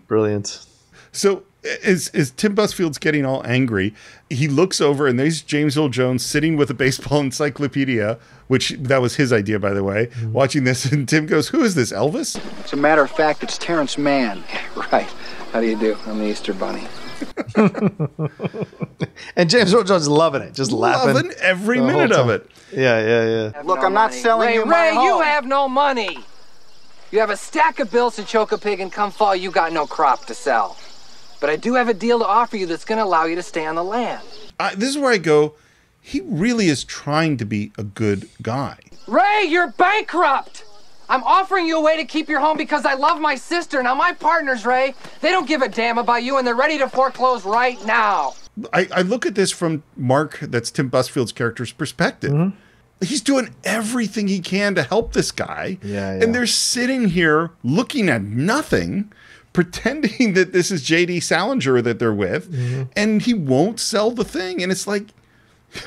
D: Brilliant.
C: So as Tim Busfield's getting all angry, he looks over and there's James Earl Jones sitting with a baseball encyclopedia, which that was his idea, by the way, watching this. And Tim goes, who is this, Elvis?
A: As a matter of fact, it's Terrence Mann.
N: Right. How do you do? I'm the Easter Bunny.
D: And James Earl Jones is loving it, just laughing.
C: Loving every minute of it.
D: Yeah.
A: Look, I'm not selling you my
N: Ray,
A: home.
N: you have no money. You have a stack of bills to choke a pig, and come fall, you got no crop to sell. But I do have a deal to offer you that's going to allow you to stay on the land.
C: This is where I go, he really is trying to be a good guy.
N: Ray, you're bankrupt. I'm offering you a way to keep your home because I love my sister. Now, my partners, Ray, they don't give a damn about you, and they're ready to foreclose right now.
C: I look at this from Mark, that's Tim Busfield's character's perspective. He's doing everything he can to help this guy.
D: Yeah.
C: And they're sitting here looking at nothing, pretending that this is J.D. Salinger that they're with, and he won't sell the thing. And it's like,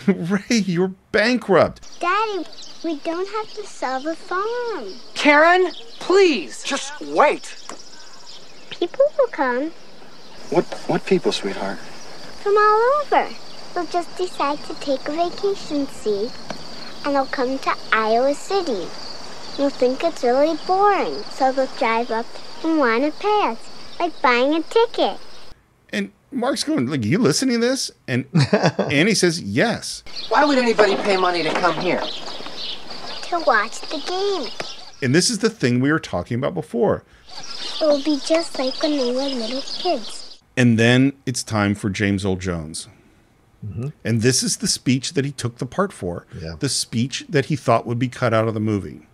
C: Ray, you're bankrupt.
O: Daddy, we don't have to sell the farm.
N: Karen, please. Just wait.
O: People will come
E: What people, sweetheart?
O: from all over. They'll just decide to take a vacation, see? And they'll come to Iowa City. They'll think it's really boring, so they'll drive up and want to pay us, like buying a ticket.
C: And Mark's going, like, you listening to this? And Annie says, yes.
N: Why would anybody pay money to come here?
O: To watch the game.
C: And this is the thing we were talking about before.
O: It will be just like when they were little kids.
C: And then it's time for James Earl Jones. And this is the speech that he took the part for.
D: Yeah.
C: The speech that he thought would be cut out of the movie.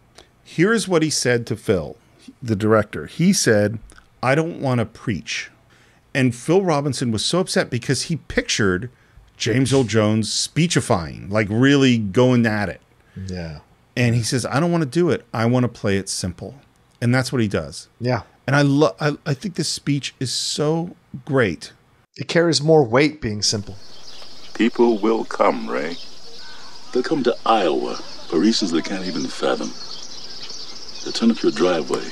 C: Here's what he said to Phil, the director. He said, I don't want to preach. And Phil Robinson was so upset because he pictured James Earl Jones speechifying, like really going at it.
D: Yeah.
C: And he says, I don't want to do it. I want to play it simple. And that's what he does.
D: Yeah.
C: And I think this speech is so great.
D: It carries more weight being simple.
F: People will come, Ray. They'll come to Iowa for reasons they can't even fathom. They'll turn up your driveway,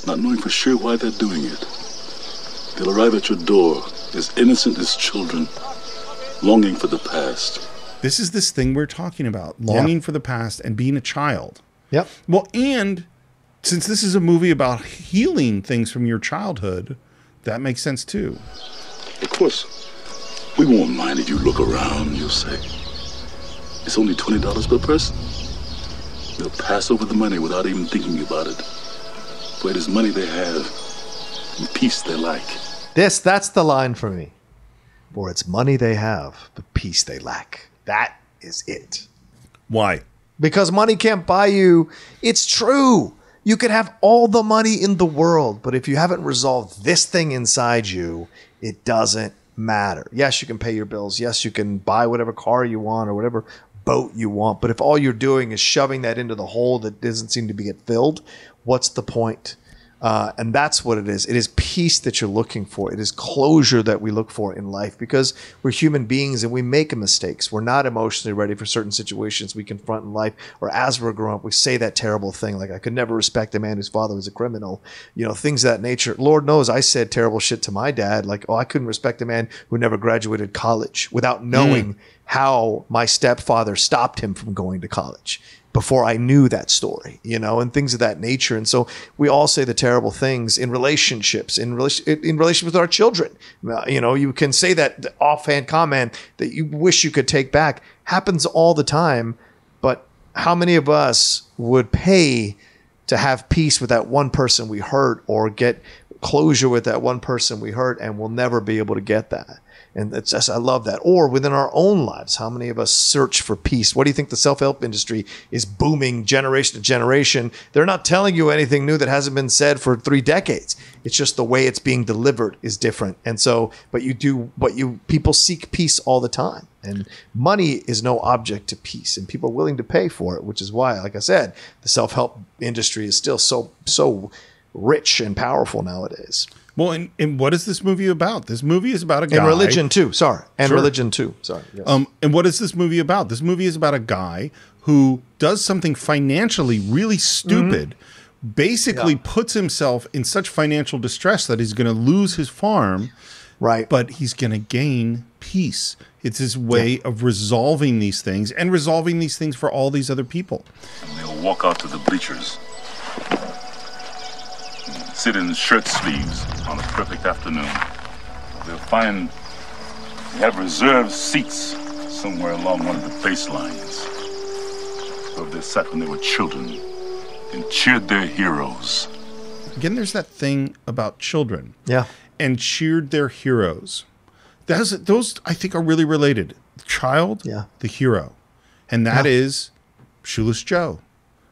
F: not knowing for sure why they're doing it. They'll arrive at your door as innocent as children, longing for the past.
C: This is this thing we're talking about, longing for the past and being a child.
D: Yep.
C: Well, and since this is a movie about healing things from your childhood, that makes sense too.
F: Of course, we won't mind if you look around, you'll say. It's only $20 per person. They'll pass over the money without even thinking about it. For it is money they have and peace they lack.
D: That's the line for me. For it's money they have, but peace they lack. That is it.
C: Why?
D: Because money can't buy you. It's true. You could have all the money in the world, but if you haven't resolved this thing inside you, it doesn't matter. Yes, you can pay your bills. Yes, you can buy whatever car you want or whatever boat you want. But if all you're doing is shoving that into the hole that doesn't seem to be get filled, what's the point? And that's what it is. It is peace that you're looking for. It is closure that we look for in life because we're human beings and we make mistakes. We're not emotionally ready for certain situations we confront in life. Or as we're growing up, we say that terrible thing like, I could never respect a man whose father was a criminal. You know, things of that nature. Lord knows I said terrible shit to my dad. Like, oh, I couldn't respect a man who never graduated college without knowing how my stepfather stopped him from going to college before I knew that story, you know, and things of that nature. And so we all say the terrible things in relationships, in relation with our children. You know, you can say that offhand comment that you wish you could take back. Happens all the time. But how many of us would pay to have peace with that one person we hurt or get closure with that one person we hurt, and we'll never be able to get that? And it's just, I love that. Or within our own lives, how many of us search for peace? What do you think the self-help industry is booming generation to generation? They're not telling you anything new that hasn't been said for 3 decades. It's just the way it's being delivered is different. And so, people seek peace all the time. And money is no object to peace. And people are willing to pay for it, which is why, like I said, the self-help industry is still so rich and powerful nowadays.
C: Well, and what is this movie about? This movie is about a guy.
D: And religion too. Sorry. And
C: Sure.
D: religion too. Sorry. Yes.
C: And what is this movie about? This movie is about a guy who does something financially really stupid, basically puts himself in such financial distress that he's going to lose his farm.
D: Right.
C: But he's going to gain peace. It's his way of resolving these things and resolving these things for all these other people.
F: And they'll walk out to the bleachers. Sit in shirt sleeves on a perfect afternoon. They'll find they have reserved seats somewhere along one of the baselines. Where they sat when they were children and cheered their heroes.
C: Again, there's that thing about children.
D: Yeah.
C: And cheered their heroes. Those I think are really related. The child, the hero. And that is Shoeless Joe.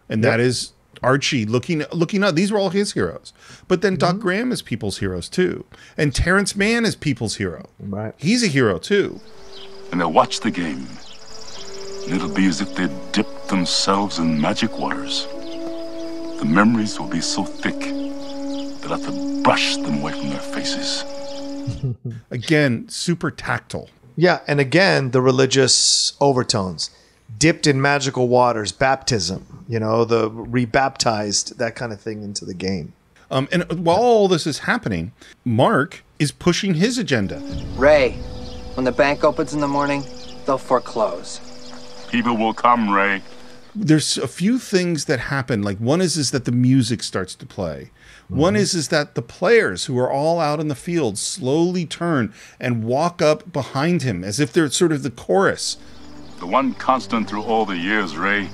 C: And that is Archie looking up. These were all his heroes. But then Doc Graham is people's heroes too. And Terrence Mann is people's hero.
D: Right.
C: He's a hero too.
F: And they'll watch the game. And it'll be as if they'd dipped themselves in magic waters. The memories will be so thick they'll have to brush them away from their faces.
C: Again, super tactile.
D: Yeah, and again, the religious overtones. Dipped in magical waters, baptism, you know, the rebaptized, that kind of thing into the game.
C: And while all this is happening, Mark is pushing his agenda.
N: Ray, when the bank opens in the morning, they'll foreclose.
F: People will come, Ray.
C: There's a few things that happen. Like one is that the music starts to play. One is that the players who are all out in the field slowly turn and walk up behind him as if they're sort of the chorus.
F: The one constant through all the years, Ray,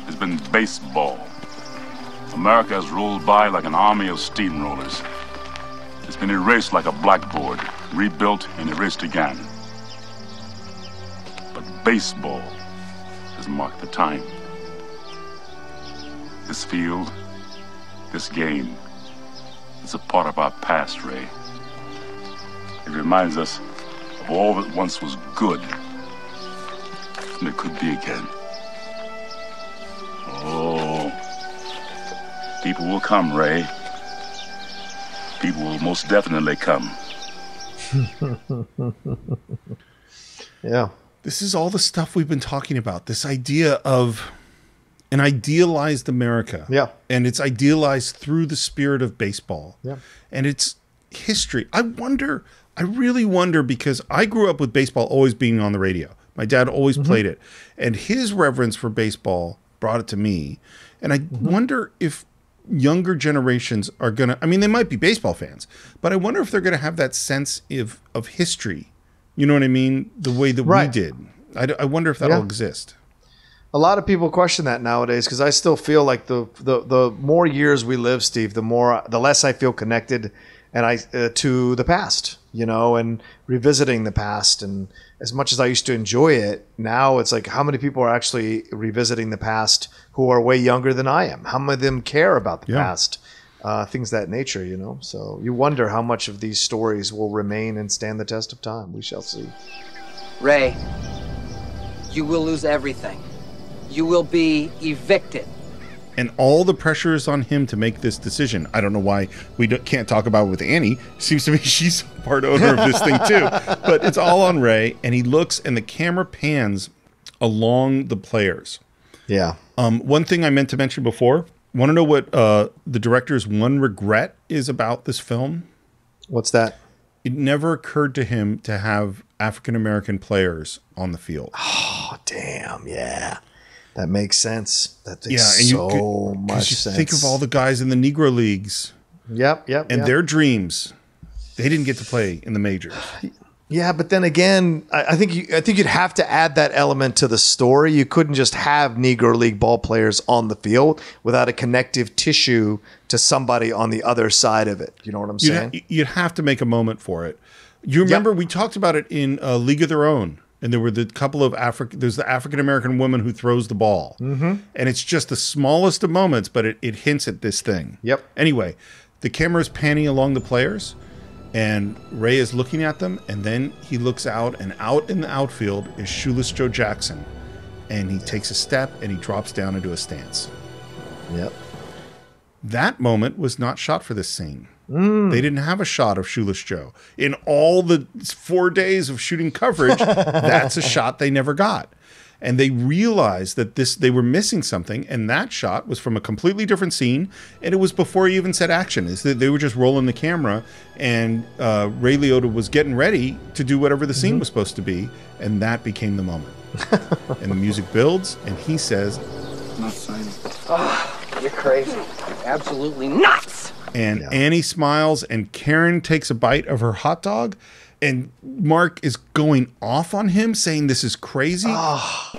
F: has been baseball. America has rolled by like an army of steamrollers. It's been erased like a blackboard, rebuilt and erased again. But baseball has marked the time. This field, this game, is a part of our past, Ray. It reminds us of all that once was good, and it could be again. Oh, people will come, Ray. People will most definitely come.
D: Yeah.
C: This is all the stuff we've been talking about. This idea of an idealized America.
D: Yeah.
C: And it's idealized through the spirit of baseball.
D: Yeah.
C: And it's history. I really wonder, because I grew up with baseball always being on the radio. My dad always played it. And his reverence for baseball brought it to me. And I wonder if younger generations are going to, I mean, they might be baseball fans, but I wonder if they're going to have that sense of history. You know what I mean? The way that we did. I wonder if that'll exist.
D: A lot of people question that nowadays, because I still feel like the more years we live, Steve, the less I feel connected to the past, you know, and revisiting the past. And as much as I used to enjoy it, now it's like, how many people are actually revisiting the past who are way younger than I am? How many of them care about the past? Things of that nature, you know. So you wonder how much of these stories will remain and stand the test of time. We shall see.
N: Ray, you will lose everything. You will be evicted.
C: And all the pressure is on him to make this decision. I don't know why we can't talk about it with Annie. Seems to me she's part owner of this thing too. But it's all on Ray, and he looks, and the camera pans along the players.
D: Yeah.
C: One thing I meant to mention before. Want to know what the director's one regret is about this film?
D: What's that?
C: It never occurred to him to have African-American players on the field.
D: Oh, damn. Yeah. That makes sense. That makes much sense.
C: Think of all the guys in the Negro Leagues.
D: Yep.
C: And their dreams. They didn't get to play in the majors.
D: Yeah, but then again, I think you'd have to add that element to the story. You couldn't just have Negro League ball players on the field without a connective tissue to somebody on the other side of it. You know what I'm saying?
C: You'd have to make a moment for it. You remember we talked about it in League of Their Own, and there were the couple of there's the African-American woman who throws the ball. And it's just the smallest of moments, but it hints at this thing.
D: Yep.
C: Anyway, the camera is panning along the players, and Ray is looking at them, and then he looks out, and out in the outfield is Shoeless Joe Jackson. And he takes a step, and he drops down into a stance.
D: Yep.
C: That moment was not shot for this scene. They didn't have a shot of Shoeless Joe. In all the 4 days of shooting coverage, that's a shot they never got. And they realized that they were missing something, and that shot was from a completely different scene, and it was before he even said action. They were just rolling the camera, and Ray Liotta was getting ready to do whatever the scene was supposed to be, and that became the moment. And the music builds, and he says,
J: "Not signing."
N: Oh, you're crazy. Absolutely nuts!
C: And Annie smiles, and Karen takes a bite of her hot dog, and Mark is going off on him, saying this is crazy.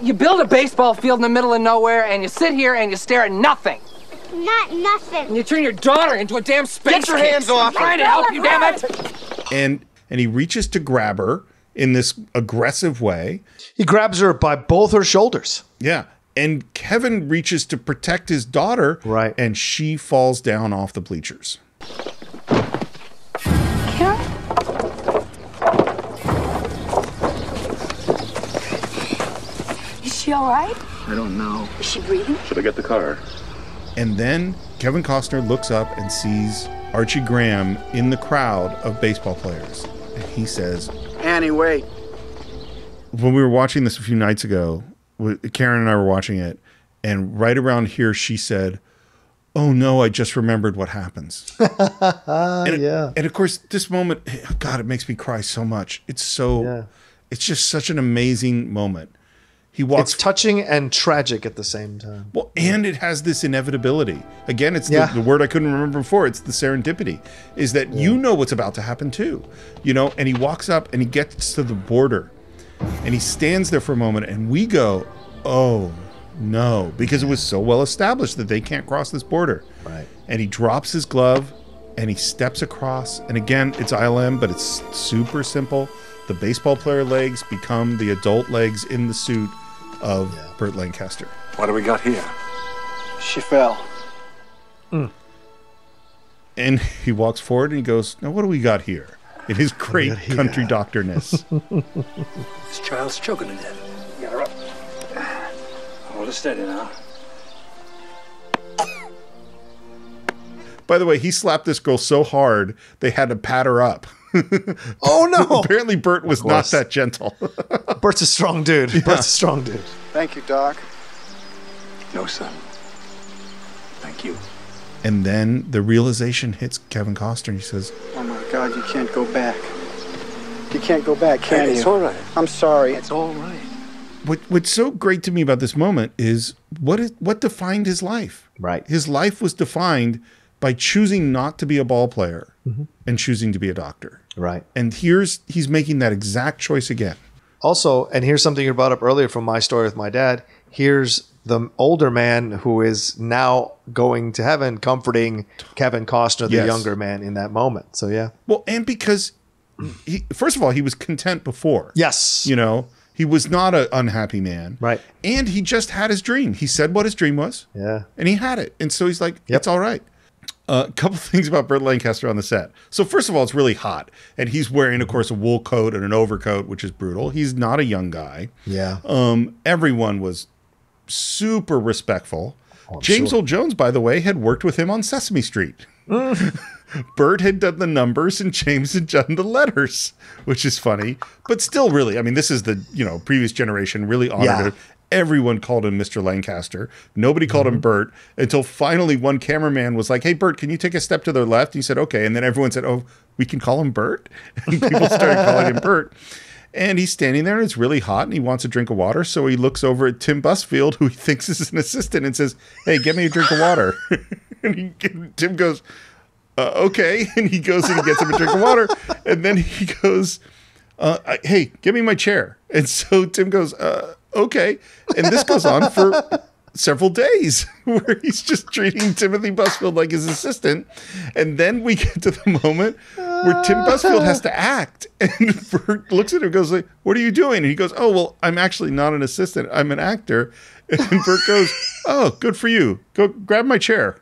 N: You build a baseball field in the middle of nowhere, and you sit here and you stare at nothing.
O: Not nothing.
N: And you turn your daughter into a damn space
L: Get your hands off her.
N: I'm trying to help you, damn it!
C: And he reaches to grab her in this aggressive way.
D: He grabs her by both her shoulders.
C: Yeah. And Kevin reaches to protect his daughter.
D: Right.
C: And she falls down off the bleachers.
M: Karen? Is she all right?
J: I don't know.
M: Is she breathing?
F: Should I get the car?
C: And then Kevin Costner looks up and sees Archie Graham in the crowd of baseball players. And he says,
A: Annie, wait.
C: When we were watching this a few nights ago, Karen and I were watching it, and right around here she said, "Oh no, I just remembered what happens." And of course, this moment, God, it makes me cry so much. It's just such an amazing moment.
D: It's touching and tragic at the same time.
C: Well, and it has this inevitability. Again, it's the word I couldn't remember before. It's the serendipity. Is that you know what's about to happen too. You know, and he walks up and he gets to the border. And he stands there for a moment, and we go, "Oh, no," because it was so well established that they can't cross this border.
D: Right.
C: And he drops his glove, and he steps across. And again, it's ILM, but it's super simple. The baseball player legs become the adult legs in the suit of Burt Lancaster.
K: What do we got here?
L: She fell.
C: And he walks forward, and he goes, "Now, what do we got here?" in his great country doctorness.
I: This child's choking to death. Get her up. Hold it steady now.
C: By the way, he slapped this girl so hard they had to pat her up.
D: Oh no!
C: Apparently, Bert was not that gentle.
D: Bert's a strong dude.
C: Yeah.
D: Bert's a strong dude.
A: Thank you, Doc.
I: No, son. Thank you.
C: And then the realization hits Kevin Costner. And he says,
A: Oh my God, you can't go back. You can't go back, can you?
I: It's all right.
A: I'm sorry.
I: It's all right.
C: What's so great to me about this moment is what defined his life.
D: Right.
C: His life was defined by choosing not to be a ball player and choosing to be a doctor.
D: Right.
C: And he's making that exact choice again.
D: Also, and here's something you brought up earlier from my story with my dad. Here's the older man who is now going to heaven, comforting Kevin Costner, the younger man, in that moment. So, yeah.
C: Well, and because, first of all, he was content before.
D: Yes.
C: You know, he was not an unhappy man.
D: Right.
C: And he just had his dream. He said what his dream was.
D: Yeah.
C: And he had it. And so he's like, it's all right. A couple things about Burt Lancaster on the set. So first of all, it's really hot. And he's wearing, of course, a wool coat and an overcoat, which is brutal. He's not a young guy.
D: Yeah.
C: Everyone was super respectful. James Earl Jones, by the way, had worked with him on Sesame Street. Burt had done the numbers and James had done the letters, which is funny. But still, really, I mean, this is the previous generation really honored him. Everyone called him Mr. Lancaster. Nobody called him Burt until finally one cameraman was like, hey, Burt, can you take a step to the left? He said, okay. And then everyone said, oh, we can call him Burt? And people started calling him Burt. And he's standing there and it's really hot and he wants a drink of water. So he looks over at Tim Busfield, who he thinks is an assistant, and says, hey, get me a drink of water. And Tim goes, okay. And he goes and he gets him a drink of water. And then he goes, hey, give me my chair. And so Tim goes, okay. And this goes on for several days where he's just treating Timothy Busfield like his assistant. And then we get to the moment where Tim Busfield has to act. And Bert looks at him and goes like, what are you doing? And he goes, oh, well, I'm actually not an assistant. I'm an actor. And Bert goes, oh, good for you. Go grab my chair.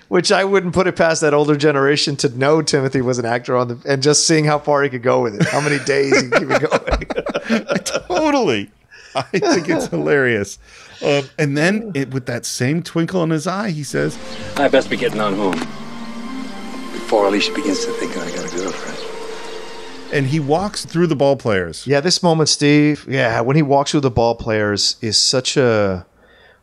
D: Which I wouldn't put it past that older generation to know Timothy was an actor and just seeing how far he could go with it. How many days he could keep it going.
C: Totally. I think it's hilarious. And then with that same twinkle in his eye, he says,
I: I best be getting on home before Alicia begins to think I got a girlfriend.
C: And he walks through the ball players.
D: Yeah, this moment, Steve, when he walks through the ball players is such a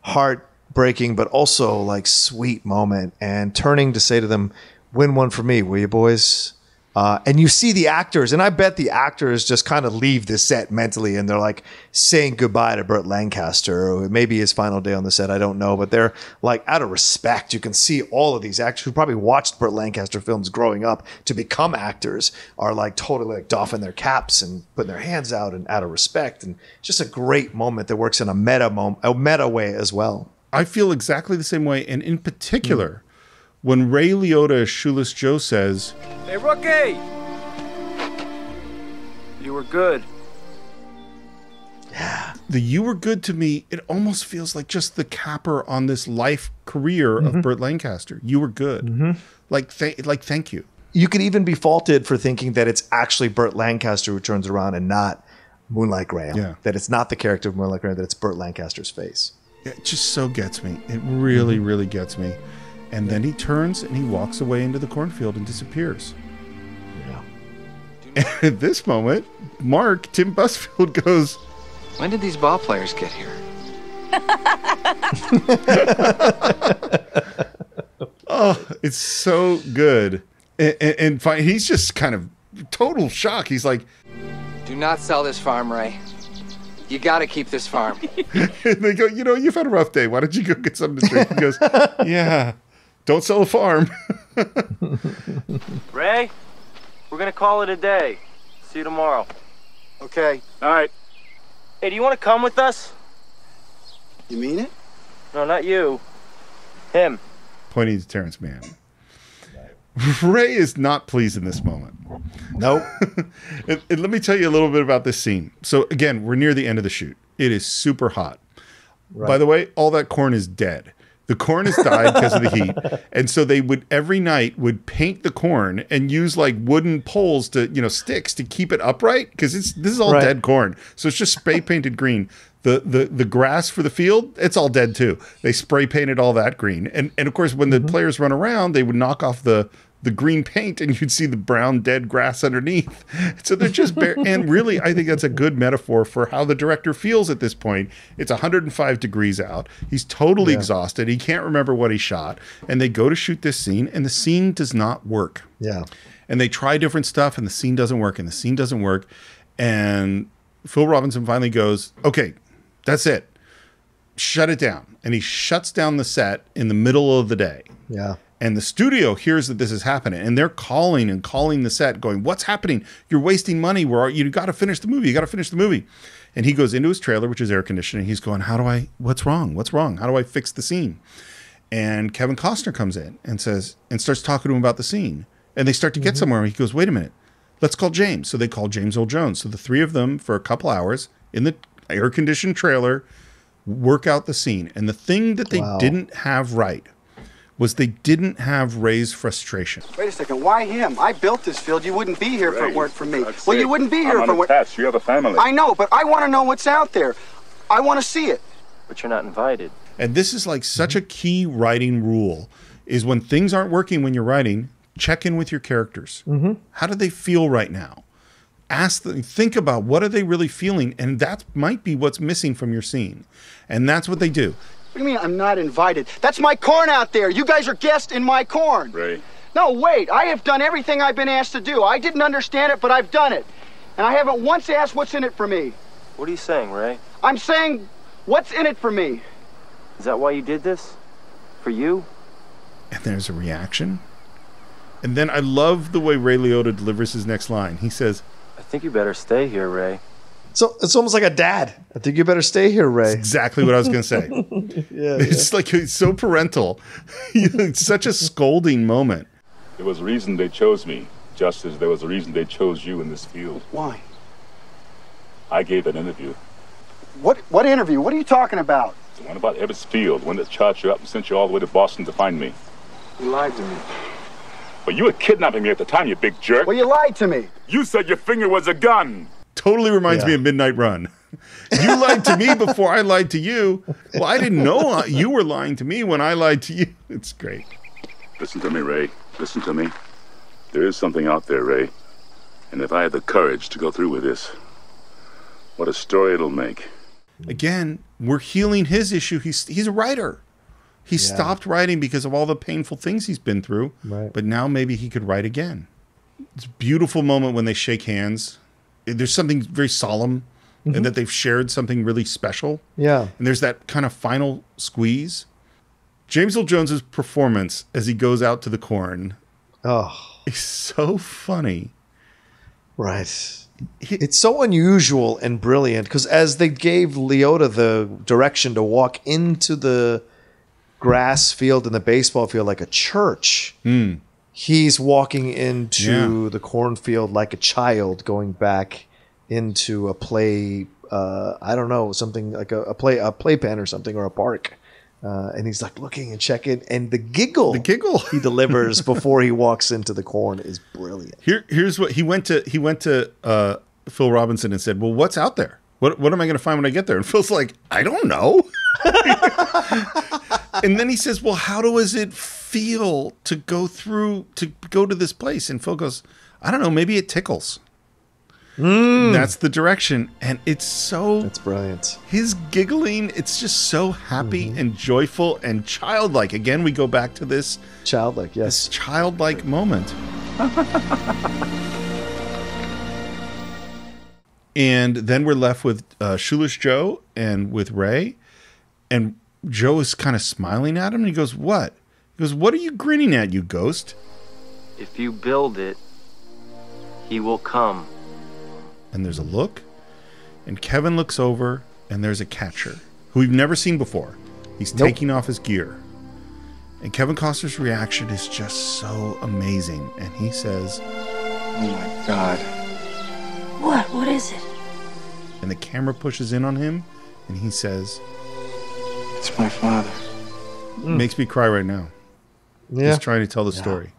D: heartbreaking but also like sweet moment, and turning to say to them, win one for me, will you, boys? And you see the actors, and I bet the actors just kind of leave the set mentally and they're like saying goodbye to Burt Lancaster, or maybe his final day on the set, I don't know, but they're like out of respect. You can see all of these actors who probably watched Burt Lancaster films growing up to become actors are like totally like doffing their caps and putting their hands out and out of respect. And it's just a great moment that works in a meta way as well.
C: I feel exactly the same way. And in particular, when Ray Liotta as Shoeless Joe says,
L: Hey, rookie! You were good.
C: the you were good to me, it almost feels like just the capper on this life career of Burt Lancaster. You were good. Thank you.
D: You could even be faulted for thinking that it's actually Burt Lancaster who turns around and not Moonlight Graham.
C: Yeah.
D: That it's not the character of Moonlight Graham, that it's Burt Lancaster's face.
C: It just so gets me. It really, really gets me. And then he turns and he walks away into the cornfield and disappears.
D: Yeah.
C: And at this moment, Tim Busfield goes,
N: when did these ball players get here?
C: oh, it's so good. And he's just kind of total shock. He's like,
N: do not sell this farm, Ray. You got to keep this farm.
C: And they go, you've had a rough day. Why don't you go get something to drink? He goes, yeah, don't sell the farm.
B: Ray, we're going to call it a day. See you tomorrow.
A: Okay.
B: All right. Hey, do you want to come with us?
A: You mean it?
B: No, not you. Him.
C: Pointing to Terrence Mann. Ray is not pleased in this moment.
D: Nope.
C: and let me tell you a little bit about this scene. So again, we're near the end of the shoot. It is super hot. Right. By the way, all that corn is dead. The corn has died because of the heat. And so they would every night would paint the corn and use like wooden poles to, sticks to keep it upright. Because this is all dead corn. So it's just spray painted green. The grass for the field, it's all dead too. They spray painted all that green. And of course, when the players run around, they would knock off the green paint and you'd see the brown dead grass underneath. So they're just bare. And really, I think that's a good metaphor for how the director feels at this point. It's 105 degrees out. He's totally exhausted. He can't remember what he shot. And they go to shoot this scene and the scene does not work.
D: Yeah.
C: And they try different stuff and the scene doesn't work and the scene doesn't work. And Phil Robinson finally goes, okay, that's it. Shut it down. And he shuts down the set in the middle of the day.
D: Yeah.
C: And the studio hears that this is happening, and they're calling the set, going, "What's happening? You're wasting money. You got to finish the movie. You got to finish the movie." And he goes into his trailer, which is air conditioning. He's going, what's wrong? What's wrong? How do I fix the scene? And Kevin Costner comes in and starts talking to him about the scene. And they start to get somewhere. He goes, "Wait a minute. Let's call James." So they call James Earl Jones. So the three of them, for a couple hours in the air conditioned trailer, work out the scene. And the thing that they didn't have right was they didn't have Ray's frustration.
A: Wait a second, why him? I built this field. You wouldn't be here if it weren't for me. Well, you wouldn't be here if it weren't.
F: Attached. You have a family.
A: I know, but I want to know what's out there. I want to see it.
B: But you're not invited.
C: And this is like such a key writing rule, is when things aren't working when you're writing, check in with your characters. How do they feel right now? Ask them, think about what are they really feeling, and that might be what's missing from your scene. And that's what they do.
A: What do you mean I'm not invited? That's my corn out there. You guys are guests in my corn.
F: Ray.
A: No, wait. I have done everything I've been asked to do. I didn't understand it, but I've done it. And I haven't once asked what's in it for me.
B: What are you saying, Ray?
A: I'm saying, what's in it for me?
B: Is that why you did this? For you?
C: And there's a reaction. And then I love the way Ray Liotta delivers his next line. He says,
B: I think you better stay here, Ray.
D: So it's almost like a dad. I think you better stay here, Ray.
C: That's exactly what I was going to say. It's like it's so parental. It's such a scolding moment.
F: There was a reason they chose me, just as there was a reason they chose you in this field.
A: Why?
F: I gave an interview.
A: What interview? What are you talking about?
F: The one about Ebbets Field, the one that charged you up and sent you all the way to Boston to find me.
A: You lied to me.
F: But you were kidnapping me at the time, you big jerk.
A: Well, you lied to me.
F: You said your finger was a gun.
C: Totally reminds me of Midnight Run. You lied to me before I lied to you. Well, I didn't know you were lying to me when I lied to you. It's great.
F: Listen to me, Ray. Listen to me. There is something out there, Ray. And if I had the courage to go through with this, what a story it'll make.
C: Again, we're healing his issue. He's a writer. He stopped writing because of all the painful things he's been through.
D: Right.
C: But now maybe he could write again. It's a beautiful moment when they shake hands. There's something very solemn and that they've shared something really special.
D: Yeah.
C: And there's that kind of final squeeze. James Earl Jones's performance as he goes out to the corn is so funny.
D: Right. It's so unusual and brilliant because as they gave Liotta the direction to walk into the grass field and the baseball field like a church, he's walking into the cornfield like a child going back into a play, I don't know, something like a playpen or something, or a park. And he's like looking and checking, and the giggle he delivers before he walks into the corn is brilliant.
C: Here's what he went to Phil Robinson and said, "Well, what's out there? What am I going to find when I get there?" And Phil's like, "I don't know." And then he says, "Well, how does it feel to go to this place?" And Phil goes, "I don't know. Maybe it tickles." That's the direction, and that's
D: brilliant.
C: His giggling, it's just so happy and joyful and childlike. Again, we go back to this
D: childlike,
C: this childlike moment. And then we're left with Shoeless Joe and with Ray, and Joe is kind of smiling at him, and he goes, "What?" He goes, "What are you grinning at, you ghost?"
B: If you build it, he will come.
C: And there's a look, and Kevin looks over, and there's a catcher who we've never seen before. He's taking off his gear. And Kevin Costner's reaction is just so amazing. And he says,
J: "Oh my God."
M: What is it?
C: And the camera pushes in on him, and he says,
J: "It's my father."
C: Makes me cry right now.
D: Yeah.
C: Just trying to tell the story.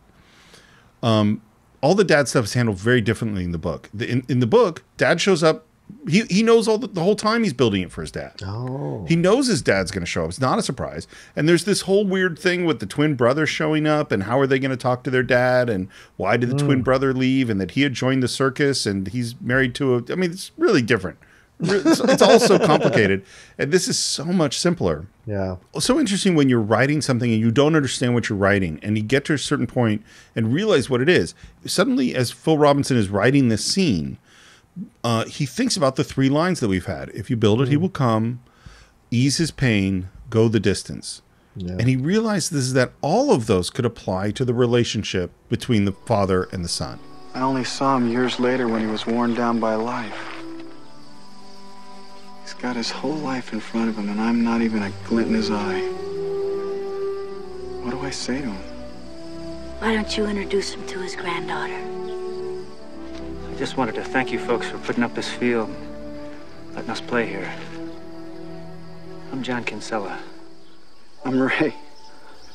C: All the dad stuff is handled very differently in the book. In the book, dad shows up. He knows the whole time he's building it for his dad.
D: Oh.
C: He knows his dad's going to show up. It's not a surprise. And there's this whole weird thing with the twin brothers showing up and how are they going to talk to their dad and why did the twin brother leave and that he had joined the circus and he's married to I mean, it's really different. It's all so complicated. And this is so much simpler.
D: Yeah.
C: It's so interesting when you're writing something and you don't understand what you're writing and you get to a certain point and realize what it is. Suddenly, as Phil Robinson is writing this scene, he thinks about the 3 lines that we've had. If you build it, he will come, ease his pain, go the distance. Yeah. And he realizes that all of those could apply to the relationship between the father and the son.
J: I only saw him years later when he was worn down by life. He's got his whole life in front of him, and I'm not even a glint in his eye. What do I say to him?
M: Why don't you introduce him to his granddaughter?
E: I just wanted to thank you folks for putting up this field, letting us play here. I'm John Kinsella.
J: I'm Ray.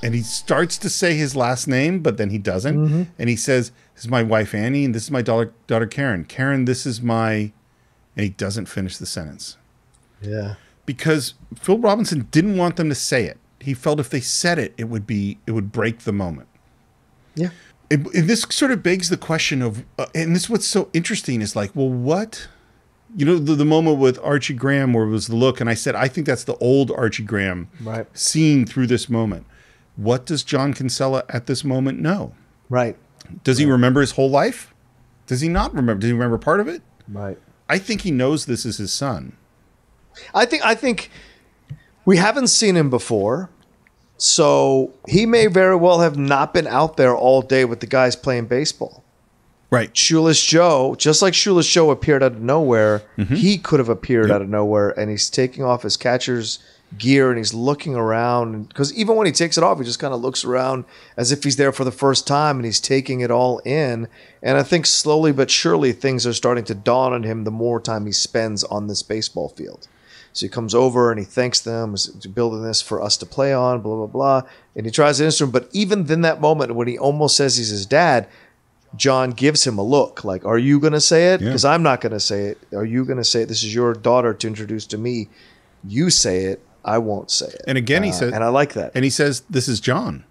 C: And he starts to say his last name, but then he doesn't. And he says, this is my wife, Annie, and this is my daughter, Karen. Karen, this is my... And he doesn't finish the sentence.
D: Yeah.
C: Because Phil Robinson didn't want them to say it. He felt if they said it, it would break the moment.
D: Yeah.
C: And this sort of begs the question of, and this is what's so interesting is like, well, what, you know, the moment with Archie Graham where it was the look, and I said, I think that's the old Archie Graham seeing through this moment. What does John Kinsella at this moment know?
D: Right.
C: Does he remember his whole life? Does he not remember? Does he remember part of it?
D: Right.
C: I think he knows this is his son.
D: I think we haven't seen him before, so he may very well have not been out there all day with the guys playing baseball.
C: Right.
D: Shoeless Joe, just like Shoeless Joe appeared out of nowhere, he could have appeared out of nowhere, and he's taking off his catcher's gear and he's looking around. Because even when he takes it off, he just kind of looks around as if he's there for the first time and he's taking it all in. And I think slowly but surely things are starting to dawn on him the more time he spends on this baseball field. So he comes over and he thanks them, building this for us to play on, blah, blah, blah. And he tries to answer him. But even in that moment when he almost says he's his dad, John gives him a look like, are you going to say it? Because I'm not going to say it. Are you going to say it? This is your daughter to introduce to me. You say it. I won't say it.
C: And again, he says,
D: and I like that.
C: And he says, this is John.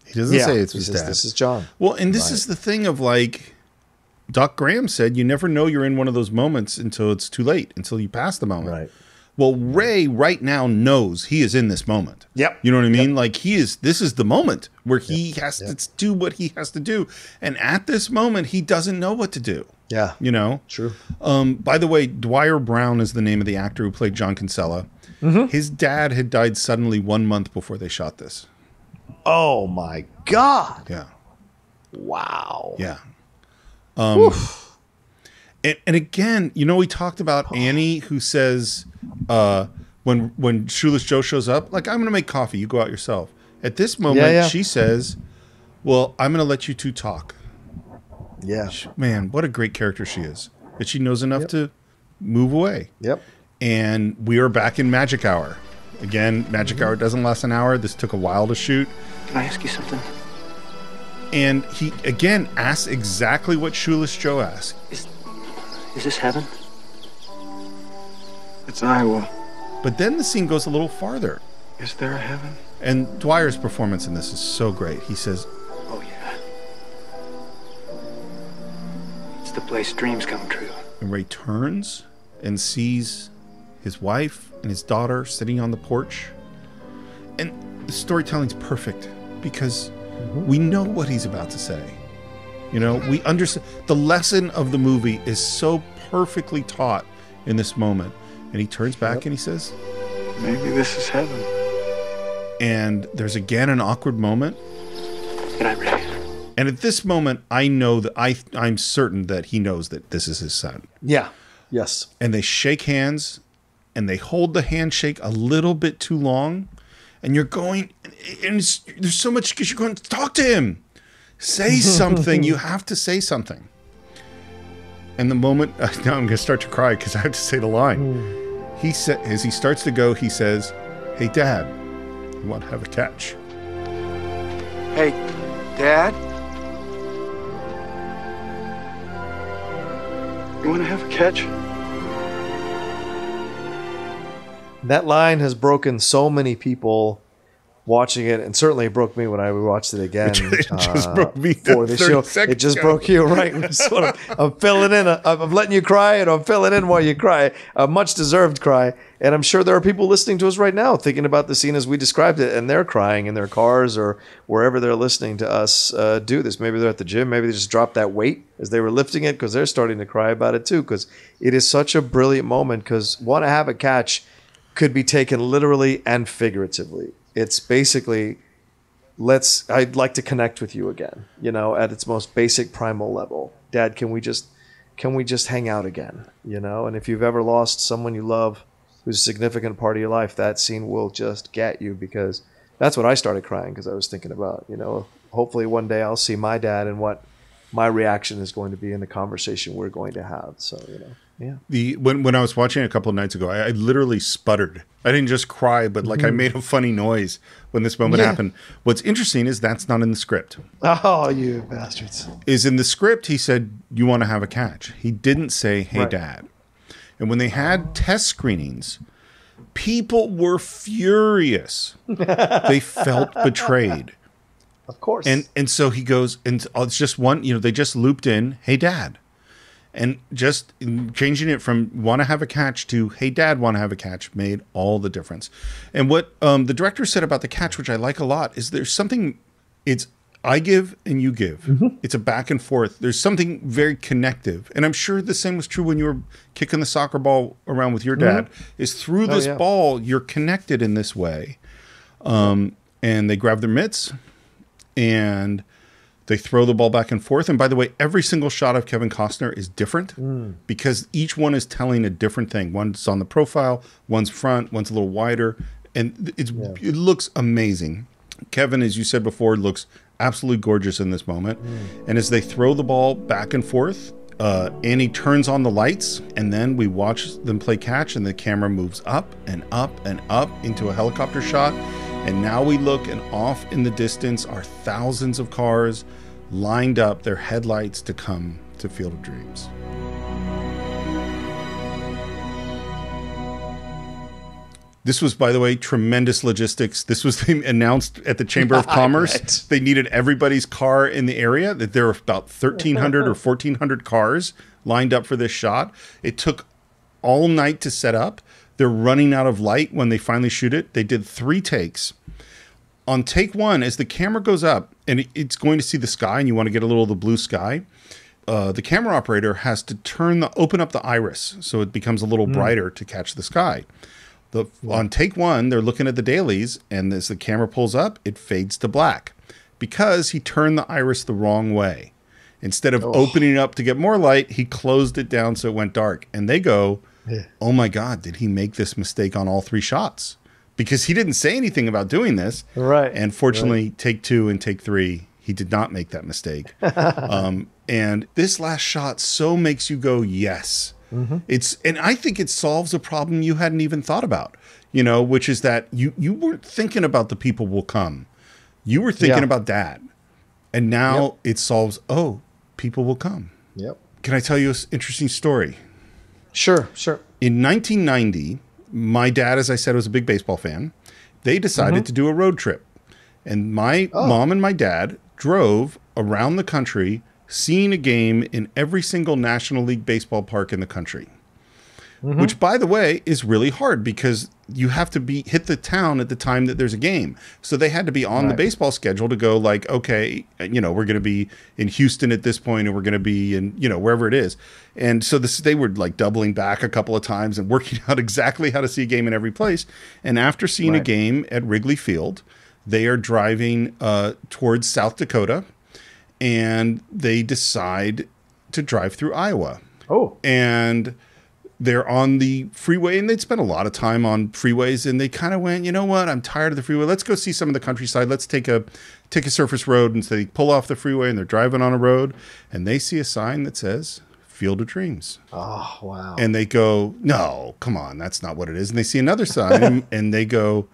C: He doesn't say it's his dad.
D: This is John.
C: Well, and this is the thing of like, Doc Graham said, you never know you're in one of those moments until it's too late, until you pass the moment.
D: Right.
C: Well, Ray right now knows he is in this moment.
D: Yep.
C: You know what I mean? Like this is the moment where he has to do what he has to do. And at this moment, he doesn't know what to do.
D: Yeah.
C: You know?
D: True.
C: By the way, Dwyer Brown is the name of the actor who played John Kinsella. His dad had died suddenly 1 month before they shot this.
D: Oh my God.
C: Yeah.
D: Wow.
C: Yeah. And again, you know, we talked about Annie who says, when Shoeless Joe shows up, like, I'm going to make coffee. You go out yourself. At this moment, she says, well, I'm going to let you two talk.
D: Yeah.
C: Man, what a great character she is. That she knows enough to move away.
D: Yep.
C: And we are back in Magic Hour. Again, Magic Hour doesn't last an hour. This took a while to shoot.
E: Can I ask you something?
C: And he, again, asks exactly what Shoeless Joe asked.
E: Is this heaven?
J: It's Iowa.
C: But then the scene goes a little farther.
J: Is there a heaven?
C: And Dwyer's performance in this is so great. He says,
E: oh, yeah. It's the place dreams come true.
C: And Ray turns and sees his wife and his daughter sitting on the porch. And the storytelling's perfect because we know what he's about to say. You know, we understand. The lesson of the movie is so perfectly taught in this moment. And he turns back and he says,
J: maybe this is heaven.
C: And there's again an awkward moment.
E: Good night, Ray.
C: And at this moment, I know that I'm certain that he knows that this is his son.
D: Yeah. Yes.
C: And they shake hands and they hold the handshake a little bit too long. And you're going, and there's so much because you're going to talk to him. Say something. You have to say something. And the moment, now I'm going to start to cry because I have to say the line. He said, as he starts to go, he says, hey, Dad, You want to have a catch.
A: Hey, Dad? You want to have a catch?
D: That line has broken so many people watching it, and certainly it broke me when I watched it again.
C: It just broke me
D: for the show. It just broke you, right? I'm filling in. I'm letting you cry, and I'm filling in while you cry. A much-deserved cry. And I'm sure there are people listening to us right now thinking about the scene as we described it, and they're crying in their cars or wherever they're listening to us do this. Maybe they're at the gym. Maybe they just dropped that weight as they were lifting it because they're starting to cry about it too, because it is such a brilliant moment, because Want to Have a Catch could be taken literally and figuratively. It's basically, I'd like to connect with you again, at its most basic primal level. Dad, can we just hang out again, And if you've ever lost someone you love who's a significant part of your life, that scene will just get you, because that's what I started crying, because I was thinking about, hopefully one day I'll see my dad and what my reaction is going to be in the conversation we're going to have. So, yeah.
C: When I was watching it a couple of nights ago, I literally sputtered. I didn't just cry, but I made a funny noise when this moment happened. What's interesting is that's not in the script.
D: Oh, you bastards.
C: Is in the script, he said, you want to have a catch. He didn't say, hey, right. Dad. And when they had test screenings, people were furious. They felt betrayed.
D: Of course.
C: And so he goes, and it's just one, they just looped in, hey, Dad. And just changing it from want to have a catch to, hey, Dad, want to have a catch made all the difference. And what the director said about the catch, which I like a lot, is there's something, it's I give and you give. Mm-hmm. It's a back and forth. There's something very connective. And I'm sure the same was true when you were kicking the soccer ball around with your dad, is through this ball, you're connected in this way. And they grab their mitts and they throw the ball back and forth. And by the way, every single shot of Kevin Costner is different because each one is telling a different thing. One's on the profile, one's front, one's a little wider. And it looks amazing. Kevin, as you said before, looks absolutely gorgeous in this moment. And as they throw the ball back and forth, Annie turns on the lights, and then we watch them play catch, and the camera moves up and up and up into a helicopter shot. And now we look, and off in the distance are thousands of cars lined up, their headlights to come to Field of Dreams. This was, by the way, tremendous logistics. This was announced at the Chamber of Commerce. They needed everybody's car in the area. That there were about 1,300 or 1,400 cars lined up for this shot. It took all night to set up. They're running out of light when they finally shoot it. They did 3 takes. On take 1, as the camera goes up, and it's going to see the sky, and you want to get a little of the blue sky, the camera operator has to open up the iris so it becomes a little brighter to catch the sky. On take 1, they're looking at the dailies, and as the camera pulls up, it fades to black because he turned the iris the wrong way. Instead of opening it up to get more light, he closed it down so it went dark. And they go, oh my God, did he make this mistake on all 3 shots? Because he didn't say anything about doing this.
D: Right.
C: And fortunately, take 2 and take 3, he did not make that mistake. And this last shot so makes you go, yes. And I think it solves a problem you hadn't even thought about, which is that you weren't thinking about the people will come. You were thinking about Dad. And now it solves, people will come.
D: Yep.
C: Can I tell you an interesting story?
D: Sure.
C: In 1990, my dad, as I said, was a big baseball fan. They decided to do a road trip. And my mom and my dad drove around the country seeing a game in every single National League baseball park in the country. Which, by the way, is really hard because you have to hit the town at the time that there's a game. So they had to be on the baseball schedule to go like, okay, we're going to be in Houston at this point, and we're going to be in, wherever it is. And so they were like doubling back a couple of times and working out exactly how to see a game in every place. And after seeing a game at Wrigley Field, they are driving towards South Dakota, and they decide to drive through Iowa. And they're on the freeway, and they'd spent a lot of time on freeways, and they kind of went, you know what, I'm tired of the freeway. Let's go see some of the countryside. Let's take a surface road. And so they pull off the freeway, and they're driving on a road, and they see a sign that says Field of Dreams.
D: Oh, wow.
C: And they go, no, come on, that's not what it is. And they see another sign, and they go,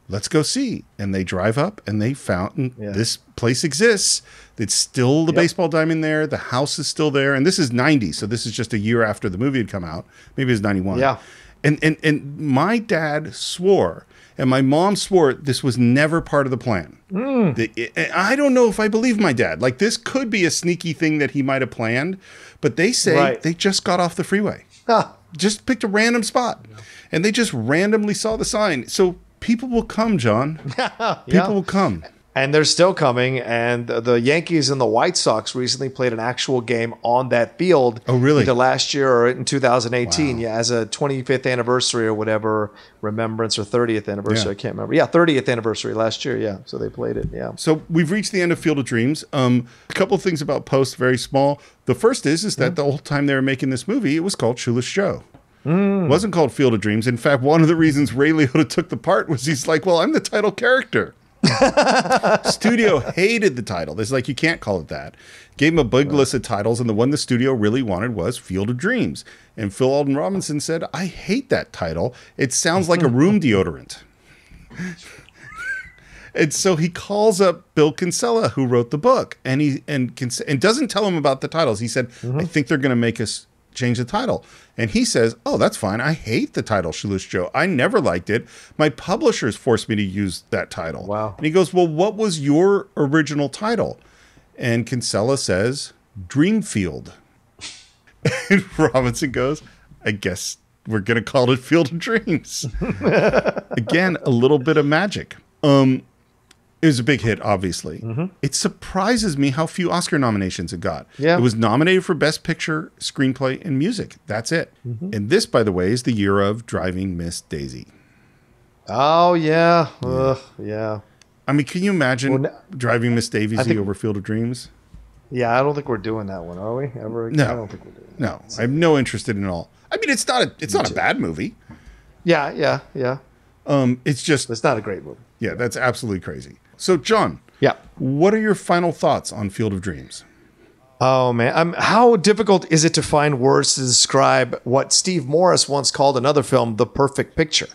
C: let's go see. And they drive up and they found this place exists. It's still the baseball diamond there. The house is still there. And this is 90. So this is just a year after the movie had come out. Maybe it was 91.
D: Yeah.
C: And my dad swore, and my mom swore, this was never part of the plan. I don't know if I believe my dad. Like, this could be a sneaky thing that he might have planned, but they say they just got off the freeway. Just picked a random spot, and they just randomly saw the sign. So people will come, John. People will come.
D: And they're still coming. And the Yankees and the White Sox recently played an actual game on that field.
C: Oh, really?
D: Either last year or in 2018. Wow. Yeah, as a 25th anniversary or whatever, remembrance or 30th anniversary. I can't remember. Yeah, 30th anniversary last year. Yeah, so they played it. Yeah.
C: So we've reached the end of Field of Dreams. A couple of things about Post, very small. The first is that the whole time they were making this movie, it was called Shoeless Joe. It wasn't called Field of Dreams. In fact, one of the reasons Ray Liotta took the part was he's like, well, I'm the title character. Studio hated the title. It's like, you can't call it that. Gave him a big list of titles, and the one the studio really wanted was Field of Dreams. And Phil Alden Robinson said, I hate that title. It sounds like a room deodorant. And so he calls up Bill Kinsella, who wrote the book, and doesn't tell him about the titles. He said, I think they're going to make us change the title. And he says, oh, that's fine. I hate the title Shoeless Joe. I never liked it. My publishers forced me to use that title.
D: Wow.
C: And he goes, well, what was your original title? And Kinsella says, Dreamfield. And Robinson goes, I guess we're going to call it Field of Dreams. Again, a little bit of magic. It was a big hit, obviously. It surprises me how few Oscar nominations it got.
D: Yeah.
C: It was nominated for Best Picture, Screenplay, and Music. That's it. And this, by the way, is the year of Driving Miss Daisy.
D: Oh, yeah. Yeah.
C: I mean, can you imagine Driving Miss Daisy over Field of Dreams?
D: Yeah, I don't think we're doing that one, are we? Ever?
C: No.
D: I don't think we're doing that.
C: No, I have no interest in it at all. I mean, it's not a bad movie.
D: Yeah.
C: It's
D: not a great movie.
C: Yeah, that's absolutely crazy. So, John,
D: yeah,
C: what are your final thoughts on Field of Dreams?
D: Oh, man. How difficult is it to find words to describe what Steve Morris once called another film the perfect picture?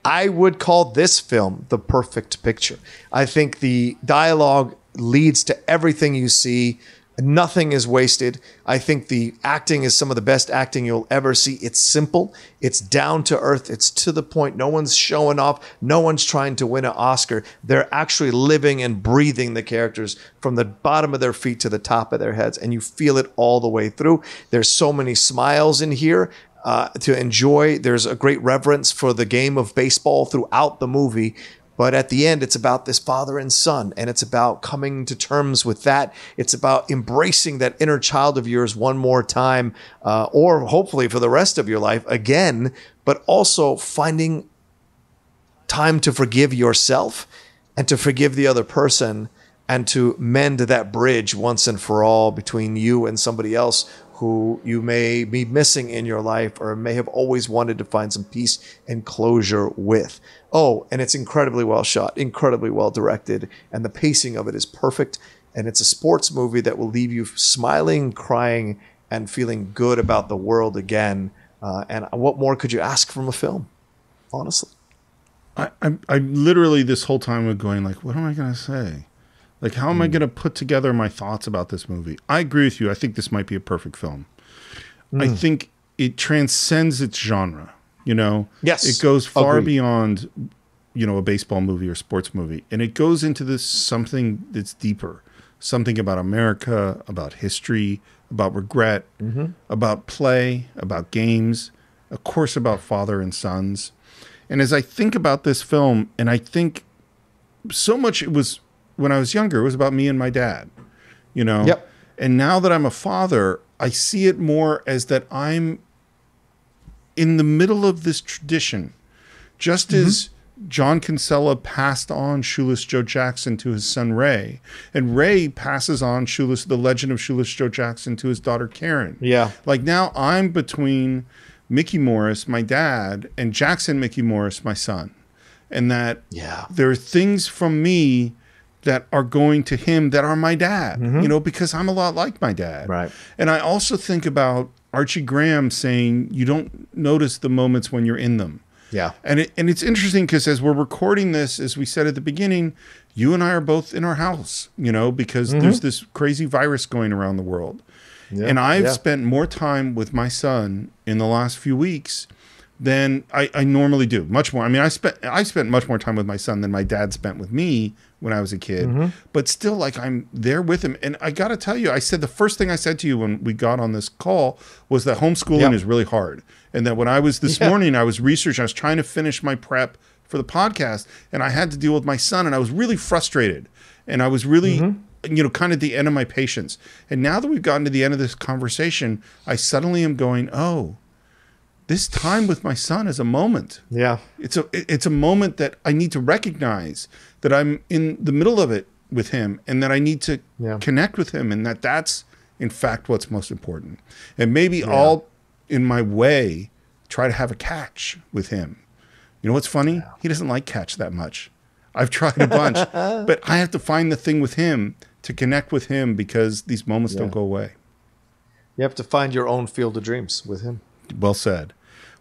D: I would call this film the perfect picture. I think the dialogue leads to everything you see. Nothing is wasted. I think the acting is some of the best acting you'll ever see. It's simple. It's down to earth. It's to the point. No one's showing off. No one's trying to win an Oscar. They're actually living and breathing the characters from the bottom of their feet to the top of their heads. And you feel it all the way through. There's so many smiles in here to enjoy. There's a great reverence for the game of baseball throughout the movie. But at the end, it's about this father and son, and it's about coming to terms with that. It's about embracing that inner child of yours one more time, or hopefully for the rest of your life again, but also finding time to forgive yourself and to forgive the other person and to mend that bridge once and for all between you and somebody else who you may be missing in your life or may have always wanted to find some peace and closure with. Oh, and it's incredibly well shot, incredibly well directed, and the pacing of it is perfect. And it's a sports movie that will leave you smiling, crying, and feeling good about the world again. And what more could you ask from a film, honestly?
C: I literally this whole time was going like, what am I going to say? Like, how am I going to put together my thoughts about this movie? I agree with you. I think this might be a perfect film. I think it transcends its genre, you know?
D: Yes.
C: It goes far beyond, you know, a baseball movie or sports movie. And it goes into this something that's deeper. Something about America, about history, about regret, about play, about games, of course, about father and sons. And as I think about this film, and I think so much it was... When I was younger, it was about me and my dad, you know?
D: Yep.
C: And now that I'm a father, I see it more as that I'm in the middle of this tradition. Just as John Kinsella passed on Shoeless Joe Jackson to his son Ray, and Ray passes on the legend of Shoeless Joe Jackson to his daughter Karen.
D: Yeah.
C: Like now I'm between Mickey Morris, my dad, and Jackson Mickey Morris, my son. And that there are things from me that are going to him that are my dad, you know, because I'm a lot like my dad.
D: Right.
C: And I also think about Archie Graham saying, you don't notice the moments when you're in them.
D: Yeah.
C: And it's interesting because as we're recording this, as we said at the beginning, you and I are both in our house, because there's this crazy virus going around the world. Yeah, and I've spent more time with my son in the last few weeks than I normally do. Much more. I mean, I spent much more time with my son than my dad spent with me when I was a kid. But still, like, I'm there with him. And I got to tell you, the first thing I said to you when we got on this call was that homeschooling is really hard. And that when I was this morning, I was researching, I was trying to finish my prep for the podcast, and I had to deal with my son, and I was really frustrated. And I was really, kind of at the end of my patience. And now that we've gotten to the end of this conversation, I suddenly am going, this time with my son is a moment.
D: Yeah.
C: It's a moment that I need to recognize that I'm in the middle of it with him, and that I need to connect with him, and that's in fact what's most important. And maybe I'll, in my way, try to have a catch with him. You know what's funny? Yeah. He doesn't like catch that much. I've tried a bunch, but I have to find the thing with him to connect with him because these moments don't go away.
D: You have to find your own Field of Dreams with him.
C: Well said.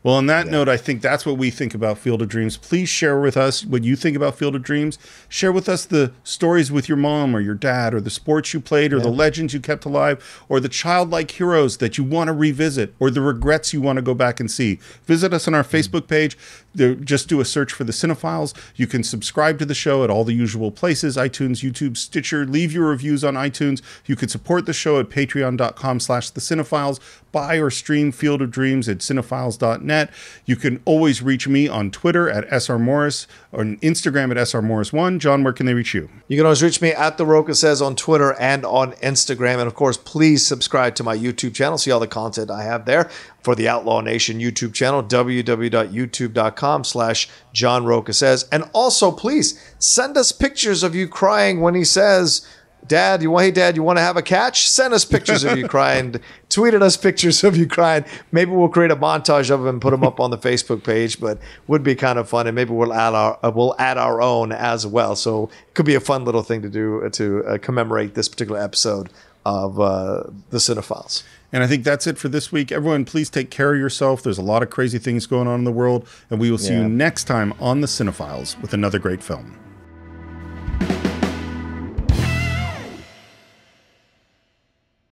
C: Well, on that note, I think that's what we think about Field of Dreams. Please share with us what you think about Field of Dreams. Share with us the stories with your mom or your dad, or the sports you played, or the legends you kept alive, or the childlike heroes that you want to revisit, or the regrets you want to go back and see. Visit us on our Facebook page. Just do a search for the Cine-Files. You can subscribe to the show at all the usual places: iTunes, YouTube, Stitcher. Leave your reviews on iTunes. You can support the show at patreon.com/thecine-files. Buy or stream Field of Dreams at cinephiles.net. You can always reach me on Twitter at SRMorris, or on Instagram at SRMorris1. John, where can they reach you?
D: You can always reach me at The Rocha Says on Twitter and on Instagram. And of course, please subscribe to my YouTube channel. See all the content I have there for the Outlaw Nation YouTube channel, www.youtube.com/John Rocha Says. And also, please send us pictures of you crying when he says, Dad, you want to have a catch? Send us pictures of you crying. Tweet at us pictures of you crying. Maybe we'll create a montage of them and put them up on the Facebook page, but would be kind of fun. And maybe we'll add our own as well. So it could be a fun little thing to do to commemorate this particular episode of the Cine-Files.
C: And I think that's it for this week. Everyone, please take care of yourself. There's a lot of crazy things going on in the world, and we will see you next time on the Cine-Files with another great film.